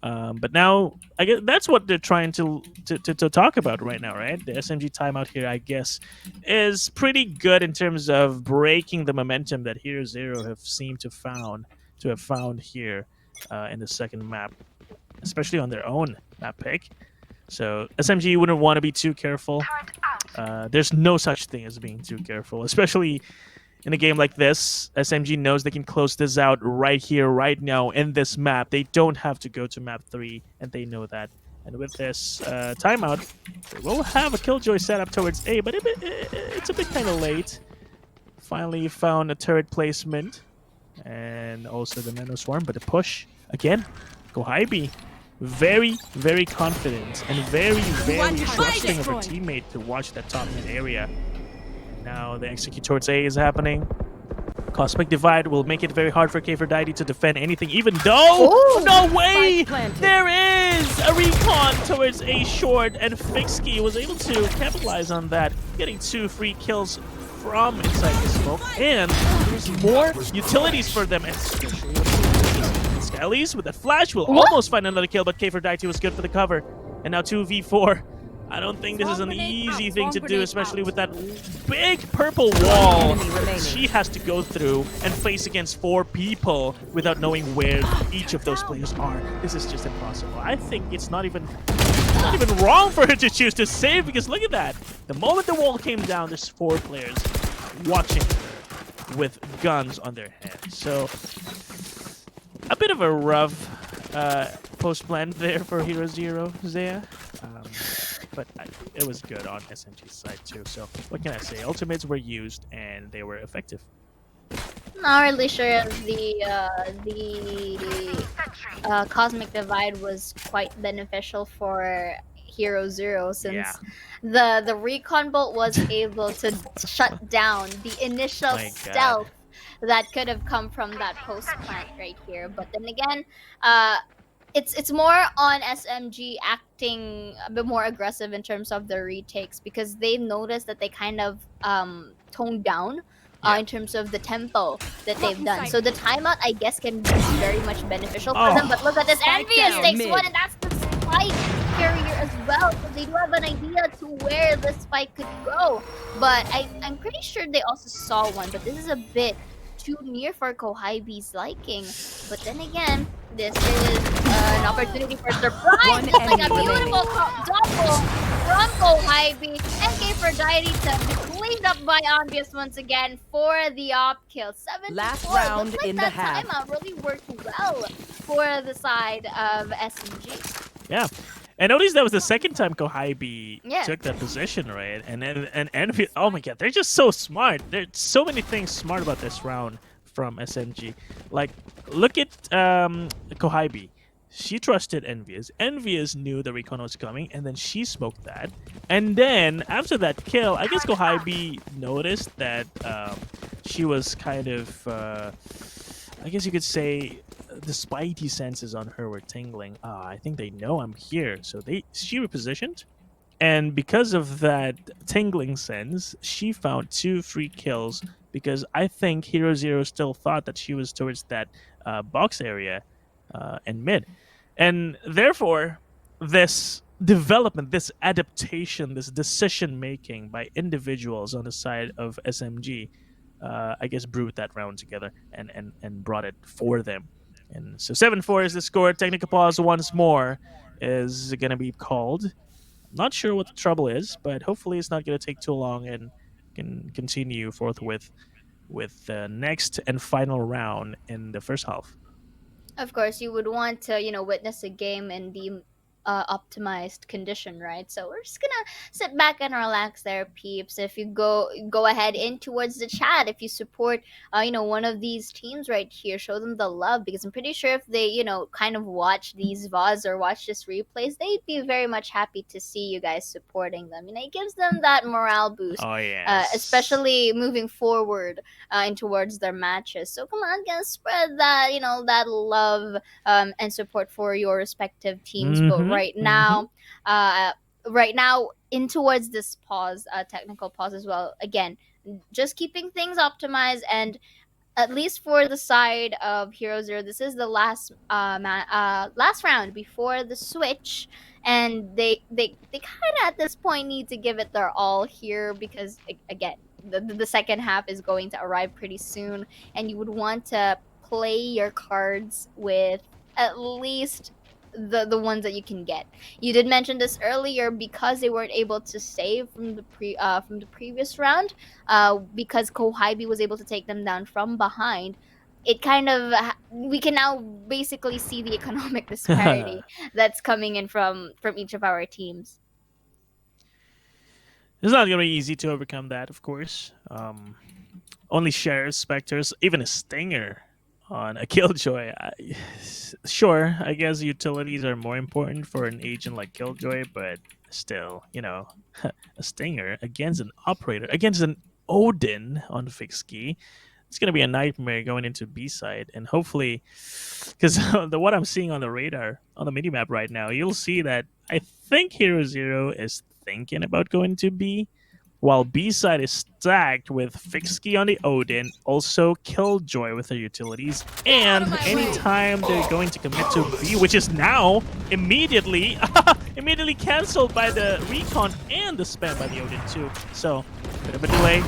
But now, I guess that's what they're trying to talk about right now, right? The SMG timeout here, I guess, is pretty good in terms of breaking the momentum that Hero Zero have seemed to have found here in the second map, especially on their own map pick. So SMG wouldn't want to be too careful. There's no such thing as being too careful, especially in a game like this. SMG knows they can close this out right here, right now in this map. They don't have to go to map 3, and they know that. And with this timeout, they will have a Killjoy set up towards A, but it's a bit kind of late. Finally found a turret placement, and also the Nano Swarm, but the push, again, go high B. Very, very confident and very, very trusting of her teammate to watch that top mid area. Now the execute towards A is happening. Cosmic Divide will make it very hard for K4Didi to defend anything, even though...
Ooh.
No way! There is a recon towards A short, and Fixkey was able to capitalize on that, getting 2 free kills from inside the smoke. And there's more utilities for them, and Skellies with a flash will almost find another kill, but K4Didi was good for the cover. And now 2v4. I don't think this is an easy thing to do, especially with that big purple wall she has to go through and face against 4 people without knowing where each of those players are. This is just impossible. I think it's not even wrong for her to choose to save, because look at that. The moment the wall came down, there's 4 players watching with guns on their heads. So a bit of a rough post plan there for Hero Zero, Zaya. But it was good on SMG's side too. So what can I say? Ultimates were used and they were effective.
Not really sure if the Cosmic Divide was quite beneficial for Hero Zero, since the recon bolt was able to shut down the initial stealth that could have come from that post plant right here. But then again, it's more on SMG acting a bit more aggressive in terms of the retakes, because they've noticed that they kind of toned down in terms of the tempo that they've done. So the timeout, I guess, can be very much beneficial for them. But look at this, Envious takes one, and that's the spike carrier as well. So they do have an idea to where the spike could go. But I'm pretty sure they also saw one, but this is a bit too near for Kohaibi's liking. But then again, this is an opportunity for surprise. Just like a beautiful double from Kohaibi. And K4Didi to be cleaned up by Envious once again for the op kill. 7-4.
Last round
Looks like
in the
that
half.
timeout really worked well for the side of SMG.
Yeah. And notice that was the second time Kohaibi took that position, right? And Envious, oh my god, they're just so smart. There's so many things smart about this round from SMG. Like, look at Kohaibi. She trusted Envious. Envious knew the recon was coming, and then she smoked that. And then, after that kill, I guess Kohaibi noticed that she was kind of, I guess you could say, the spidey senses on her were tingling. I think they know I'm here. So she repositioned. And because of that tingling sense, she found 2 free kills, because I think Hero Zero still thought that she was towards that box area and mid. And therefore, this development, this adaptation, this decision making by individuals on the side of SMG, I guess brewed that round together and brought it for them. And so 7-4 is the score. Technical pause once more is going to be called. Not sure what the trouble is, but hopefully it's not going to take too long and can continue forthwith with the next and final round in the first half.
Of course, you would want to, witness a game in the optimized condition, right? So we're just gonna sit back and relax there, peeps. If you go ahead in towards the chat, if you support one of these teams right here, show them the love, because I'm pretty sure if they kind of watch these VODs or watch this replays, they'd be very much happy to see you guys supporting them. It gives them that morale boost,
Oh yes.
especially moving forward and towards their matches. So come on, guys, spread that that love and support for your respective teams. But right now in towards this pause, technical pause as well, again, just keeping things optimized. And at least for the side of Hero Zero, this is the last last round before the switch, and they kind of at this point need to give it their all here, because again, the second half is going to arrive pretty soon, and you would want to play your cards with at least the ones that you can get. You did mention this earlier, because they weren't able to save from the previous round, because Kohaibi was able to take them down from behind. It kind of we can now basically see the economic disparity that's coming in from each of our teams.
It's not gonna be easy to overcome that, of course. Only shares, specters, even a stinger on a Killjoy. Sure, I guess utilities are more important for an agent like Killjoy, but still, a stinger against an operator, against an Odin on fixed key. It's gonna be a nightmare going into B side, and hopefully, because what I'm seeing on the radar on the minimap right now, you'll see that I think Hero Zero is thinking about going to B, while B side is stacked with Fixkey on the Odin, also Killjoy with their utilities, and anytime they're going to commit to B, which is now immediately cancelled by the recon and the spam by the Odin too. So, bit of a delay.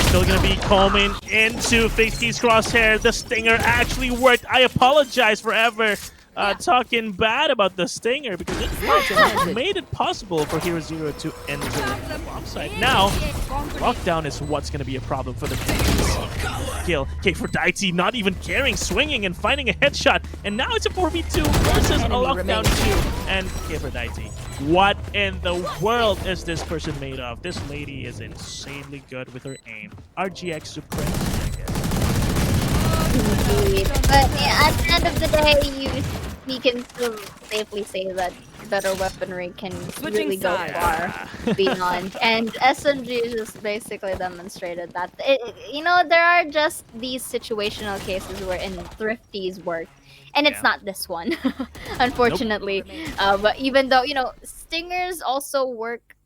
Still gonna be coming into Fixkey's crosshair. The stinger actually worked. I apologize forever talking bad about the stinger, because it made it possible for Hero Zero to enter the bomb site. Now, lockdown is what's going to be a problem for the teams. Kill K4Dite not even caring, swinging and finding a headshot, and now it's a 4v2 versus a lockdown 2. And K4Dite, what in the world is this person made of? This lady is insanely good with her aim. RGX Supreme, I guess.
But at the end of the day, we can still safely say that better weaponry can really go far beyond. And SMG just basically demonstrated that. There are just these situational cases where in thrifties work, and it's not this one, unfortunately. Nope. But even though stingers also work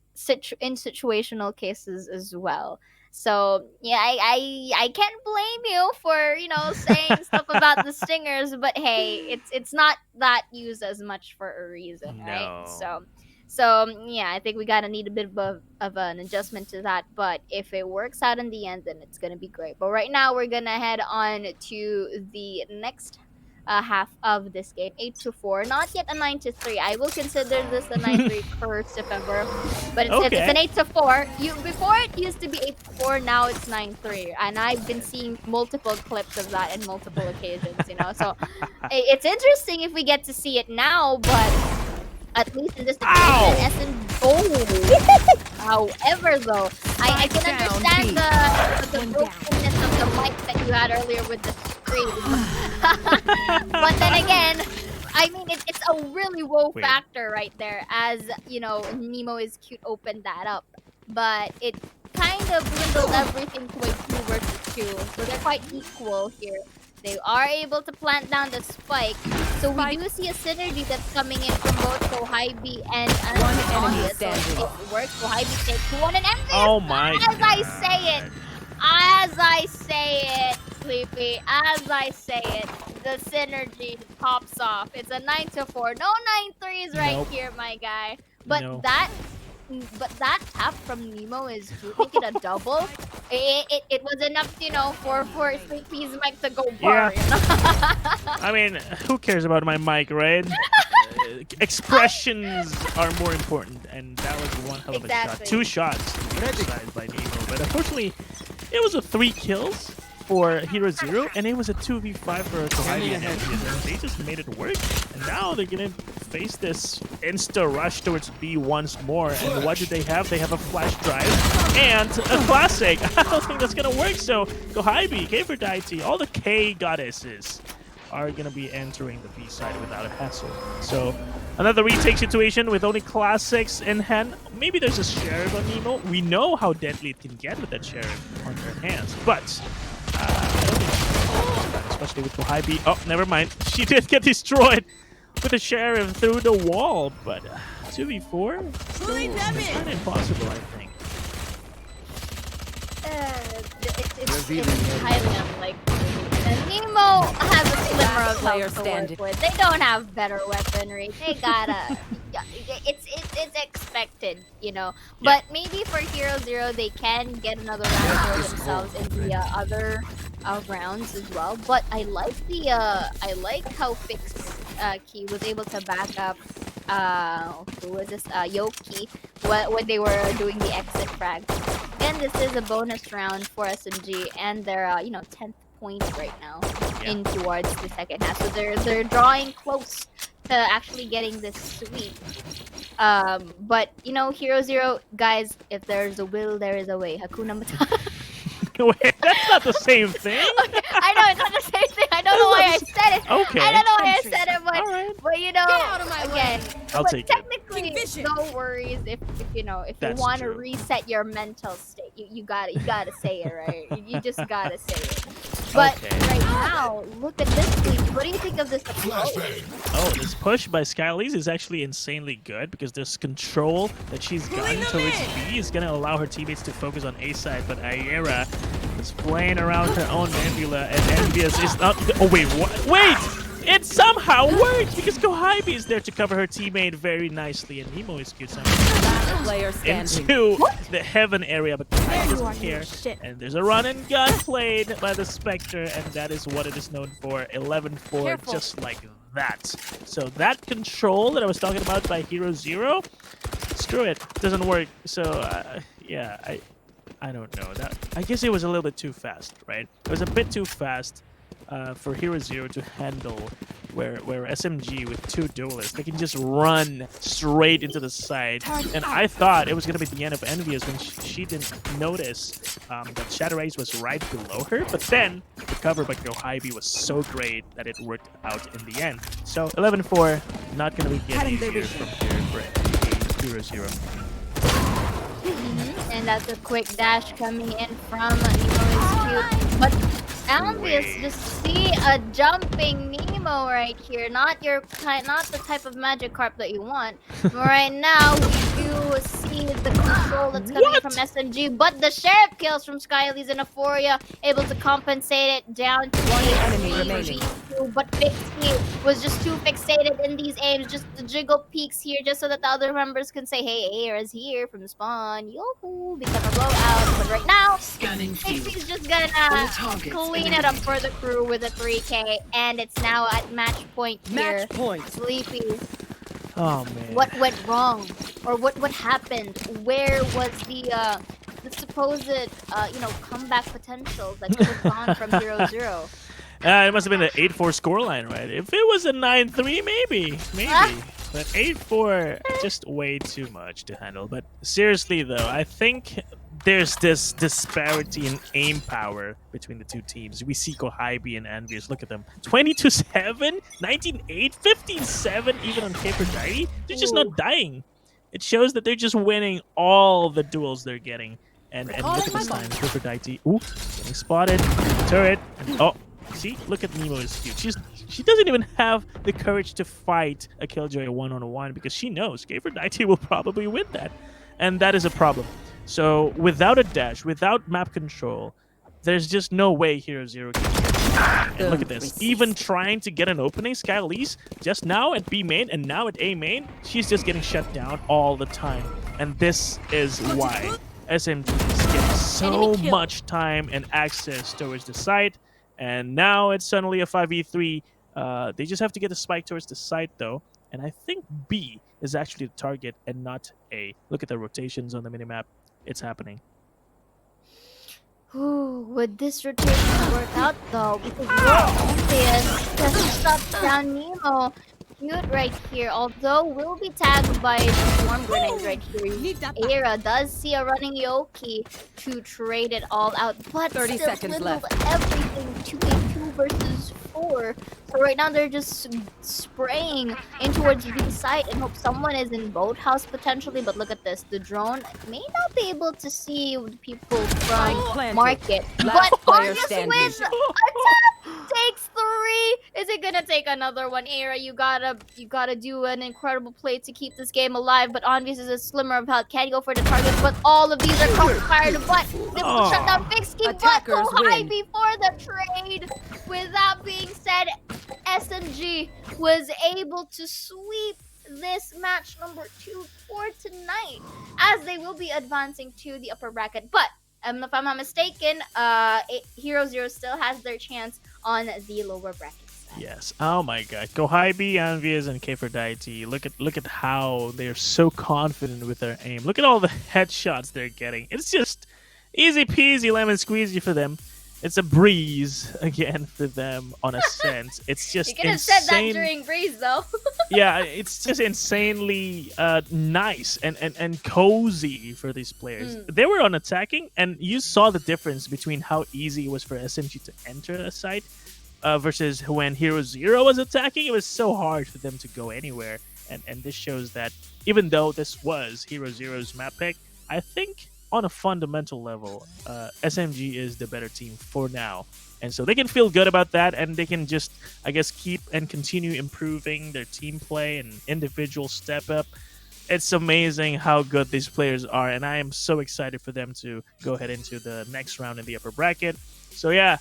in situational cases as well. So yeah, I can't blame you for saying stuff about the stingers, but hey, it's not that used as much for a reason, right? So yeah, I think we gotta need a bit of an adjustment to that. But if it works out in the end, then it's gonna be great. But right now, we're gonna head on to the next half of this game, 8-4. Not yet a 9-3. I will consider this a 9-3 first, if ever. But it's an 8-4. Before it used to be 8-4, now it's 9-3, and I've been seeing multiple clips of that in multiple occasions. So it's interesting if we get to see it now, but at least in this situation, however, though, I can understand the brokenness of the mic that you had earlier with the screen. But then again, I mean, it's a really woe factor right there, as Nemo is cute opened that up, but it kind of dwindled everything to a 2 versus 2, so they're quite equal here. They are able to plant down the spike, so we do see a synergy that's coming in from both Kohaibi and Anastasia. So it works. Kohaibi takes 1 and MVP.
Oh my
God. As I say it, Sleepy, as I say it, the synergy pops off. It's a 9-4. No 9-3s right here, my guy. But that tap from Nemo is to make it a double. It was enough, for Sleepy's mic to go bar.
I mean, who cares about my mic, right? Expressions are more important, and that was one hell of a shot. 2 shots by Nemo, but unfortunately, it was a 3 kills for Hero Zero, and it was a 2v5 for Kohai and Envious, and they just made it work. And now they're gonna face this insta rush towards B once more. And what do they have? They have a flash drive and a classic. I don't think that's gonna work. So Kohai, K4Dite, all the K goddesses are going to be entering the B side without a hassle. So another retake situation with only classics in hand. Maybe there's a Sheriff on Nemo. We know how deadly it can get with that Sheriff on their hands, but I don't think especially with Kohai. Oh, never mind. She did get destroyed with the Sheriff through the wall, but 2v4? Still not impossible, I think.
It's highly unlikely. And Nemo has a slimmer of health to work with. They don't have better weaponry. They gotta. It's expected, you know. But maybe for Hero Zero, they can get another round for themselves in the other rounds as well. But I like how Fix Key was able to back up. Who was this? Yoki when they were doing the exit frag. And this is a bonus round for SMG, and they're 10th point right now in towards the second half. So they're drawing close to actually getting this sweep. But Hero Zero, guys, if there's a will, there is a way. Hakuna Matata.
Wait, that's not the same thing.
Okay, I know it's not the same thing. I don't know why I said it.
Okay.
I don't know why I said it, but
Right.
but
Get out of my
again,
I'll
but
take it.
technically, no worries if you
That's
want to
true.
reset your mental state. You gotta say it, right? You just gotta say it. But right now, look at this sweep. What do you think of this approach?
Oh, this push by Skylise is actually insanely good because this control that she's gotten towards B is going to allow her teammates to focus on A side, but Ayera is playing around her own Nebula, and Envious is not. Oh, wait, what? Wait! It somehow worked because Kohai is there to cover her teammate very nicely, and Nemo is cute somehow into the heaven area, but Kohai doesn't care. And there's a run and gun played by the Spectre, and that is what it is known for. 11-4, just like that. So that control that I was talking about by Hero Zero, screw it, doesn't work. So yeah, I don't know. That I guess it was a little bit too fast, right? It was a bit too fast. For Hero Zero to handle, where SMG with two duelists, they can just run straight into the side. And I thought it was going to be the end of Envious when she didn't notice that Shadow Race was right below her. But then the cover by Kohai was so great that it worked out in the end. So 11-4, not going to be getting easier from here for Hero Zero.
And that's a quick dash coming in from Nemo is cute. But Envious, just see a jumping Nemo right here. Not the type of Magikarp that you want. But right now, we do see the control that's coming from SMG, but the Sheriff kills from Skylise and Euphoria, able to compensate it down to
One enemy remaining.
But Bixby was just too fixated in these aims, just the jiggle peaks here, just so that the other members can say, hey, Air is here from spawn. Yoo-hoo, become a blowout. But right now, Bixby's just gonna clean it up for the crew with a 3K, and it's now at match point here.
Match point.
Sleepy.
Oh man.
What went wrong? Or what happened? Where was the supposed comeback potential that could have gone from 0-0?
It must have been the 8-4 scoreline, right? If it was a 9-3, maybe. But 8-4, just way too much to handle. But seriously, though, I think there's this disparity in aim power between the two teams. We see Kohai and Envious. Look at them. 22-7, 19-8, 15-7, even on K4Dite. They're just not dying. It shows that they're just winning all the duels they're getting. And look at this time. K4Dite. Ooh, getting spotted. Turret. And, oh. See, look at Nemo is cute. She doesn't even have the courage to fight a Killjoy one-on-one because she knows K4Dite will probably win that. And that is a problem. So without a dash, without map control, there's just no way Hero Zero can get. And look at this. Even trying to get an opening, Skylise, just now at B main and now at A main, she's just getting shut down all the time. And this is why SMG is getting so much time and access towards the site. And now it's suddenly a 5v3. They just have to get a spike towards the side, though. And I think B is actually the target and not A. Look at the rotations on the minimap. It's happening.
Would this rotation work out though? Because Morpheus just shut down Nemo. Cute right here. Although will be tagged by the swarm grenades right here.
Need that back.
Era does see a running Yoki to trade it all out, but
30
still
seconds
swindled
left.
everything to a 2 versus 4. So right now they're just spraying in towards B site and hope someone is in boathouse potentially. But look at this, the drone may not be able to see the people
Spike
from
planted.
market,
Last
but
player
Argus
standing.
wins a tap, takes 3. Is it gonna take another one? Era, you gotta do an incredible play to keep this game alive. But Onvious is a slimmer of health, can't go for the target. But all of these are crossfired. But they will shut down Fixkey. But
Attackers
go high
win.
before the trade. With that being said, SMG was able to sweep this match number 2 for tonight, as they will be advancing to the upper bracket. But if I'm not mistaken, Hero Zero still has their chance on the lower bracket side.
Yes. Oh my God. Gohaibi, Anvias, and Kferdite. Look at how they're so confident with their aim. Look at all the headshots they're getting. It's just easy peasy lemon squeezy for them. It's a breeze again for them on a sense. It's just
You could have said that
insane.
during Breeze, though.
Yeah, it's just insanely nice and cozy for these players. They were on attacking, and you saw the difference between how easy it was for SMG to enter a site versus when Hero Zero was attacking. It was so hard for them to go anywhere, and this shows that even though this was Hero Zero's map pick, I think on a fundamental level, SMG is the better team for now. And so they can feel good about that, and they can just, I guess, keep and continue improving their team play and individual step up. It's amazing how good these players are, and I am so excited for them to go ahead into the next round in the upper bracket. So yeah,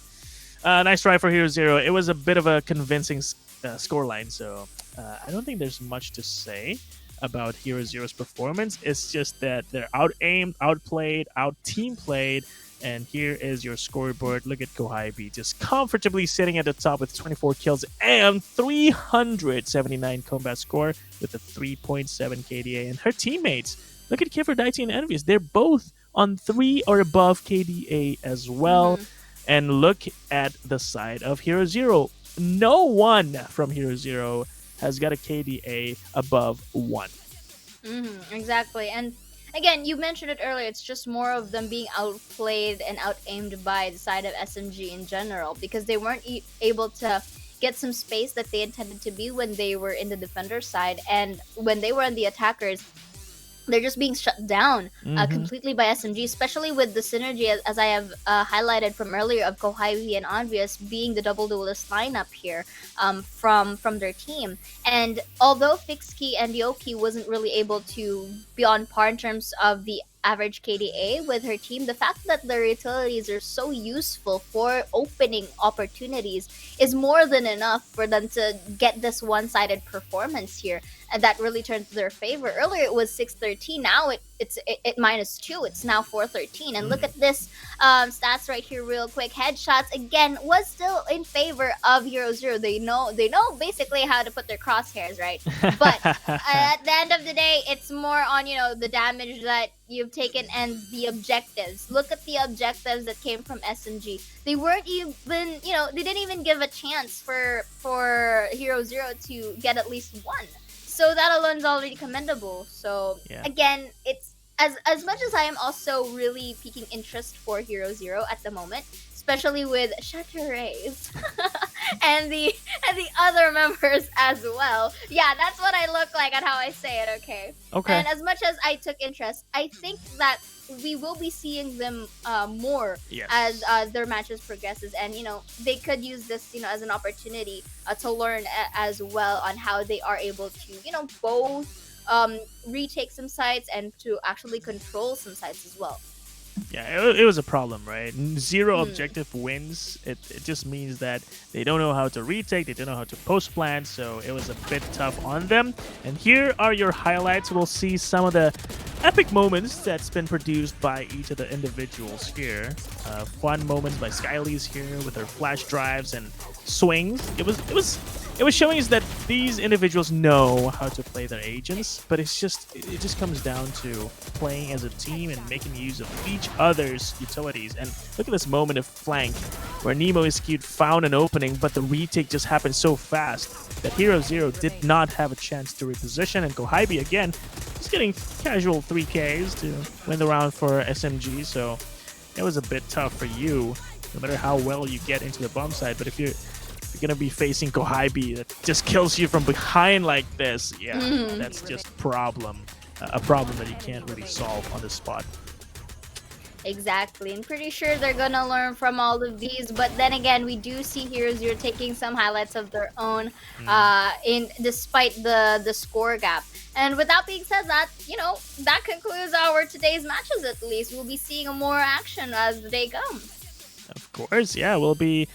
nice try for Hero Zero. It was a bit of a convincing scoreline, so I don't think there's much to say about Hero Zero's performance. It's just that they're out-aimed, outplayed, out-team played, and here is your scoreboard. Look at Gohaibi just comfortably sitting at the top with 24 kills and 379 combat score with a 3.7 KDA. And her teammates, look at Kferdite and Envious. They're both on 3 or above KDA as well. And look at the side of Hero Zero. No one from Hero Zero has got a KDA above 1.
Exactly. And again, you mentioned it earlier, it's just more of them being outplayed and out-aimed by the side of SMG in general, because they weren't able to get some space that they intended to be when they were in the defender side, and when they were on the attackers, they're just being shut down completely by SMG, especially with the synergy, as I have highlighted from earlier, of Gohaibi and Obvious being the double duelist lineup here from their team. And although Fixkey and Yoki wasn't really able to be on par in terms of the average KDA with her team, the fact that their utilities are so useful for opening opportunities is more than enough for them to get this one-sided performance here, and that really turned to their favor. Earlier it was 6-13, now it's -2, it's now 4-13. And look at this stats right here real quick. Headshots again was still in favor of Hero Zero. They know basically how to put their crosshairs, right? But at the end of the day, it's more on, you know, the damage that you've taken and the objectives. Look at the objectives that came from SMG. They weren't even, you know, they didn't even give a chance for Hero Zero to get at least 1. So that alone is already commendable. So
Yeah.
again, it's as much as I am also really piquing interest for Hero Zero at the moment, especially with Chateraise and the other members as well. Yeah, that's what I look like and how I say it, okay?
Okay.
And as much as I took interest, I think that we will be seeing them more
Yes.
as their matches progresses, and you know, they could use this, you know, as an opportunity to learn as well on how they are able to, you know, both retake some sites and to actually control some sites as well.
Yeah, it was a problem, right? 0 objective wins. It just means that they don't know how to retake, they don't know how to post plan, so it was a bit tough on them. And here are your highlights. We'll see some of the epic moments that's been produced by each of the individuals here. Fun moments by Skyly's here with her flash drives and swings. It it was showing us that these individuals know how to play their agents, but it just comes down to playing as a team and making use of each other's utilities. And look at this moment of flank where Nemo is queued, found an opening, but the retake just happened so fast that Hero Zero did not have a chance to reposition, and Kohibi again just getting casual 3Ks to win the round for SMG. So it was a bit tough for you, no matter how well you get into the bomb side. But if you're gonna be facing Kohibi that just kills you from behind like this, yeah, that's just a problem that you can't really solve on the spot.
Exactly, and pretty sure they're gonna learn from all of these. But then again, we do see Hero Zero taking some highlights of their own, in despite the score gap. And with that being said, that that concludes our today's matches. At least we'll be seeing more action as the day comes.
Of course, yeah, we'll be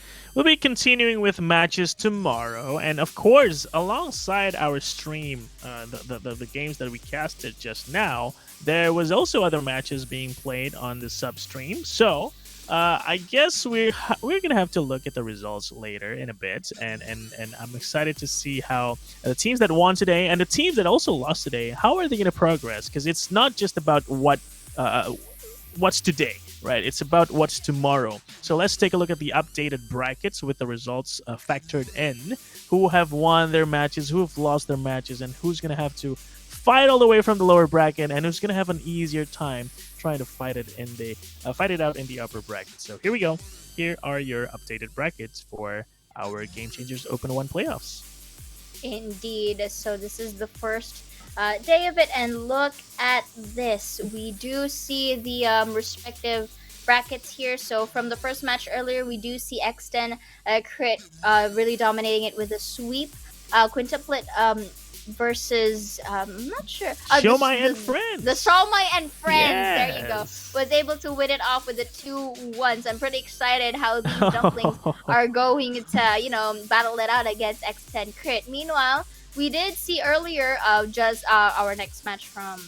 continuing with matches tomorrow, and of course, alongside our stream, the games that we casted just now, there was also other matches being played on the sub stream. So I guess we're gonna have to look at the results later in a bit, and I'm excited to see how the teams that won today and the teams that also lost today, how are they gonna progress? Because it's not just about what's today. Right, it's about what's tomorrow. So let's take a look at the updated brackets with the results factored in. Who have won their matches, who have lost their matches, and who's going to have to fight all the way from the lower bracket, and who's going to have an easier time trying to fight it out in the upper bracket. So here we go. Here are your updated brackets for our Game Changers Open 1 playoffs.
Indeed. So this is the first day of it, and look at this. We do see the respective brackets here. So from the first match earlier, we do see X10 Crit really dominating it with a sweep. Quintuplet versus I'm not sure.
Shomai and Friends.
The Shomai and Friends.
Yes.
There you go. Was able to win it off with the 2-1s. I'm pretty excited how these dumplings are going to battle it out against X10 Crit. Meanwhile, we did see earlier, just our next match from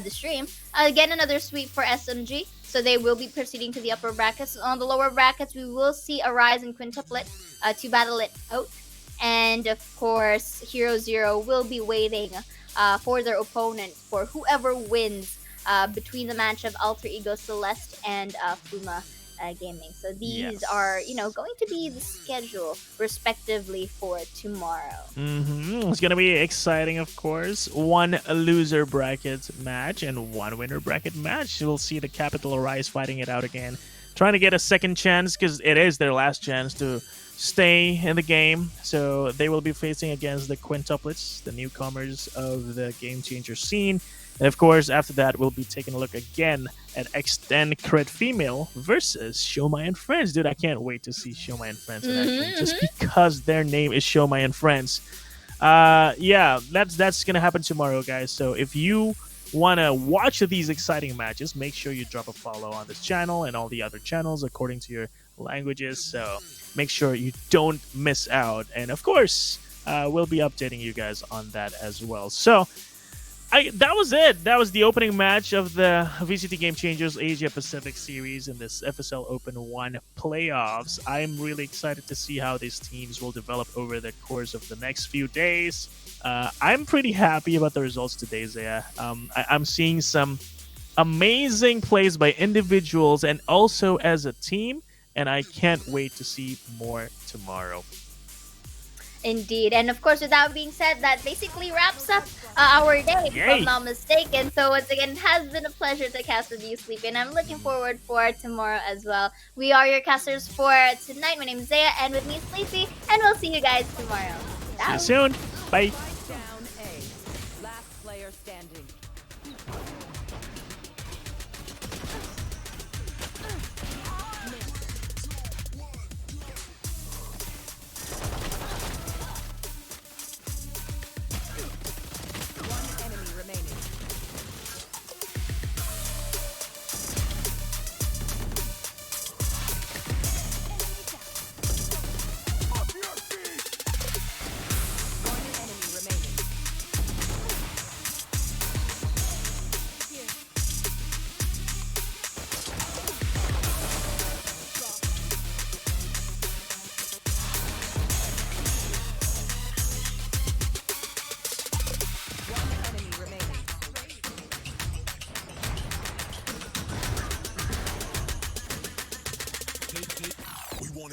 the stream, again another sweep for SMG. So they will be proceeding to the upper brackets. On the lower brackets, we will see Arise and Quintuplet to battle it out. And of course, Hero Zero will be waiting for their opponent for whoever wins between the match of Alter Ego Celeste and Fuma Gaming. So these are, going to be the schedule respectively for tomorrow.
It's going to be exciting, of course. One loser bracket match and one winner bracket match. We'll see the Capital Arise fighting it out again, trying to get a second chance because it is their last chance to stay in the game. So they will be facing against the Quintuplets, the newcomers of the Game Changer scene. And of course, after that, we'll be taking a look again at X10 Crit Female versus Shomai and Friends. Dude, I can't wait to see Shomai and Friends in action, just because their name is Shomai and Friends. Yeah, that's gonna happen tomorrow, guys. So if you want to watch these exciting matches, make sure you drop a follow on this channel and all the other channels according to your languages. So make sure you don't miss out. And of course, we'll be updating you guys on that as well. So that was it. That was the opening match of the VCT Game Changers Asia Pacific Series in this FSL Open 1 playoffs. I'm really excited to see how these teams will develop over the course of the next few days. I'm pretty happy about the results today, Zaya. I'm seeing some amazing plays by individuals and also as a team, and I can't wait to see more tomorrow.
Indeed. And of course, with that being said, that basically wraps up our day, if I'm not mistaken. So once again, it has been a pleasure to cast with you, Sleepy, and I'm looking forward for tomorrow as well. We are your casters for tonight. My name is Zaya, and with me, Sleepy, and we'll see you guys tomorrow.
See you soon. Bye.
Down A. Last player standing. One enemy remaining. One enemy remaining.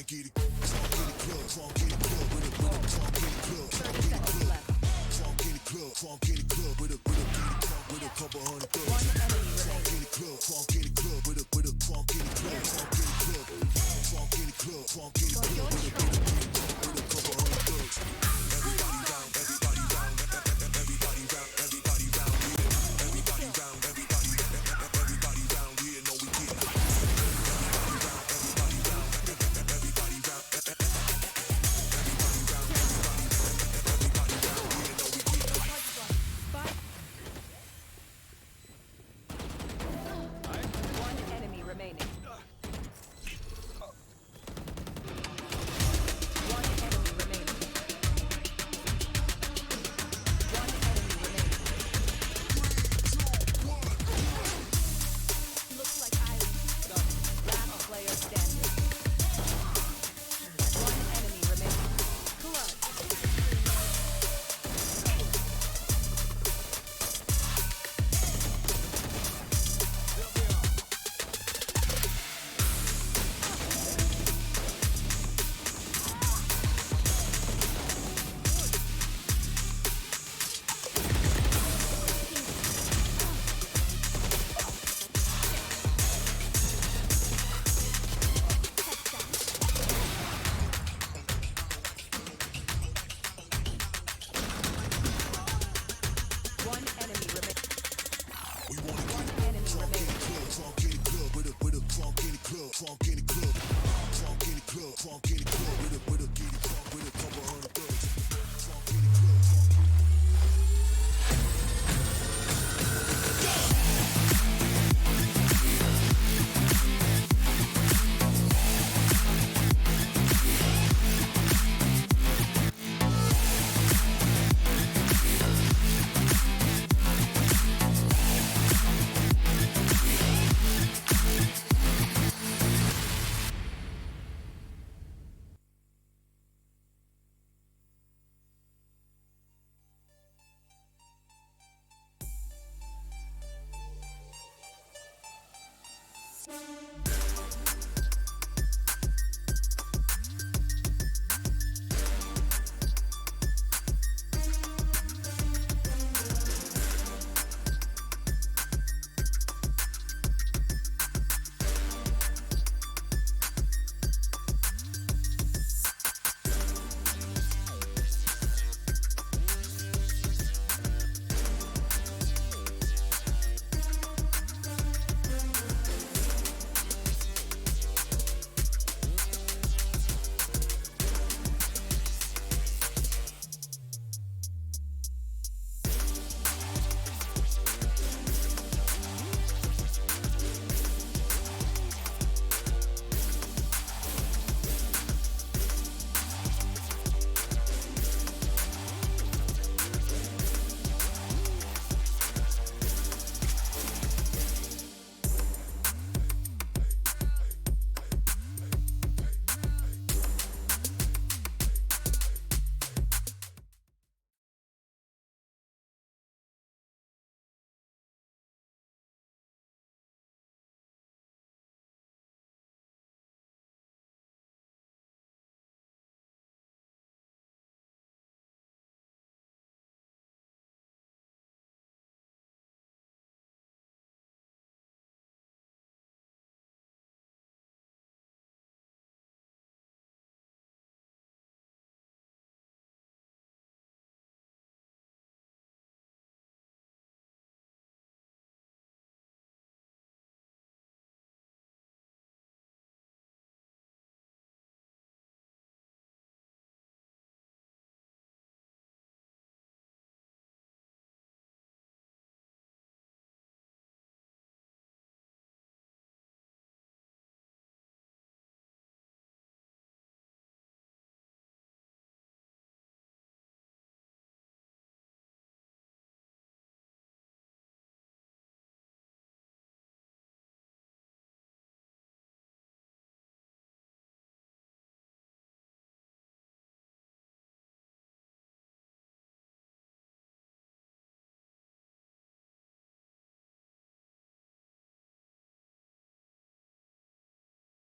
One enemy remaining. One enemy remaining. One enemy remaining. Looks like I last player standing. One enemy remaining. Clutch. One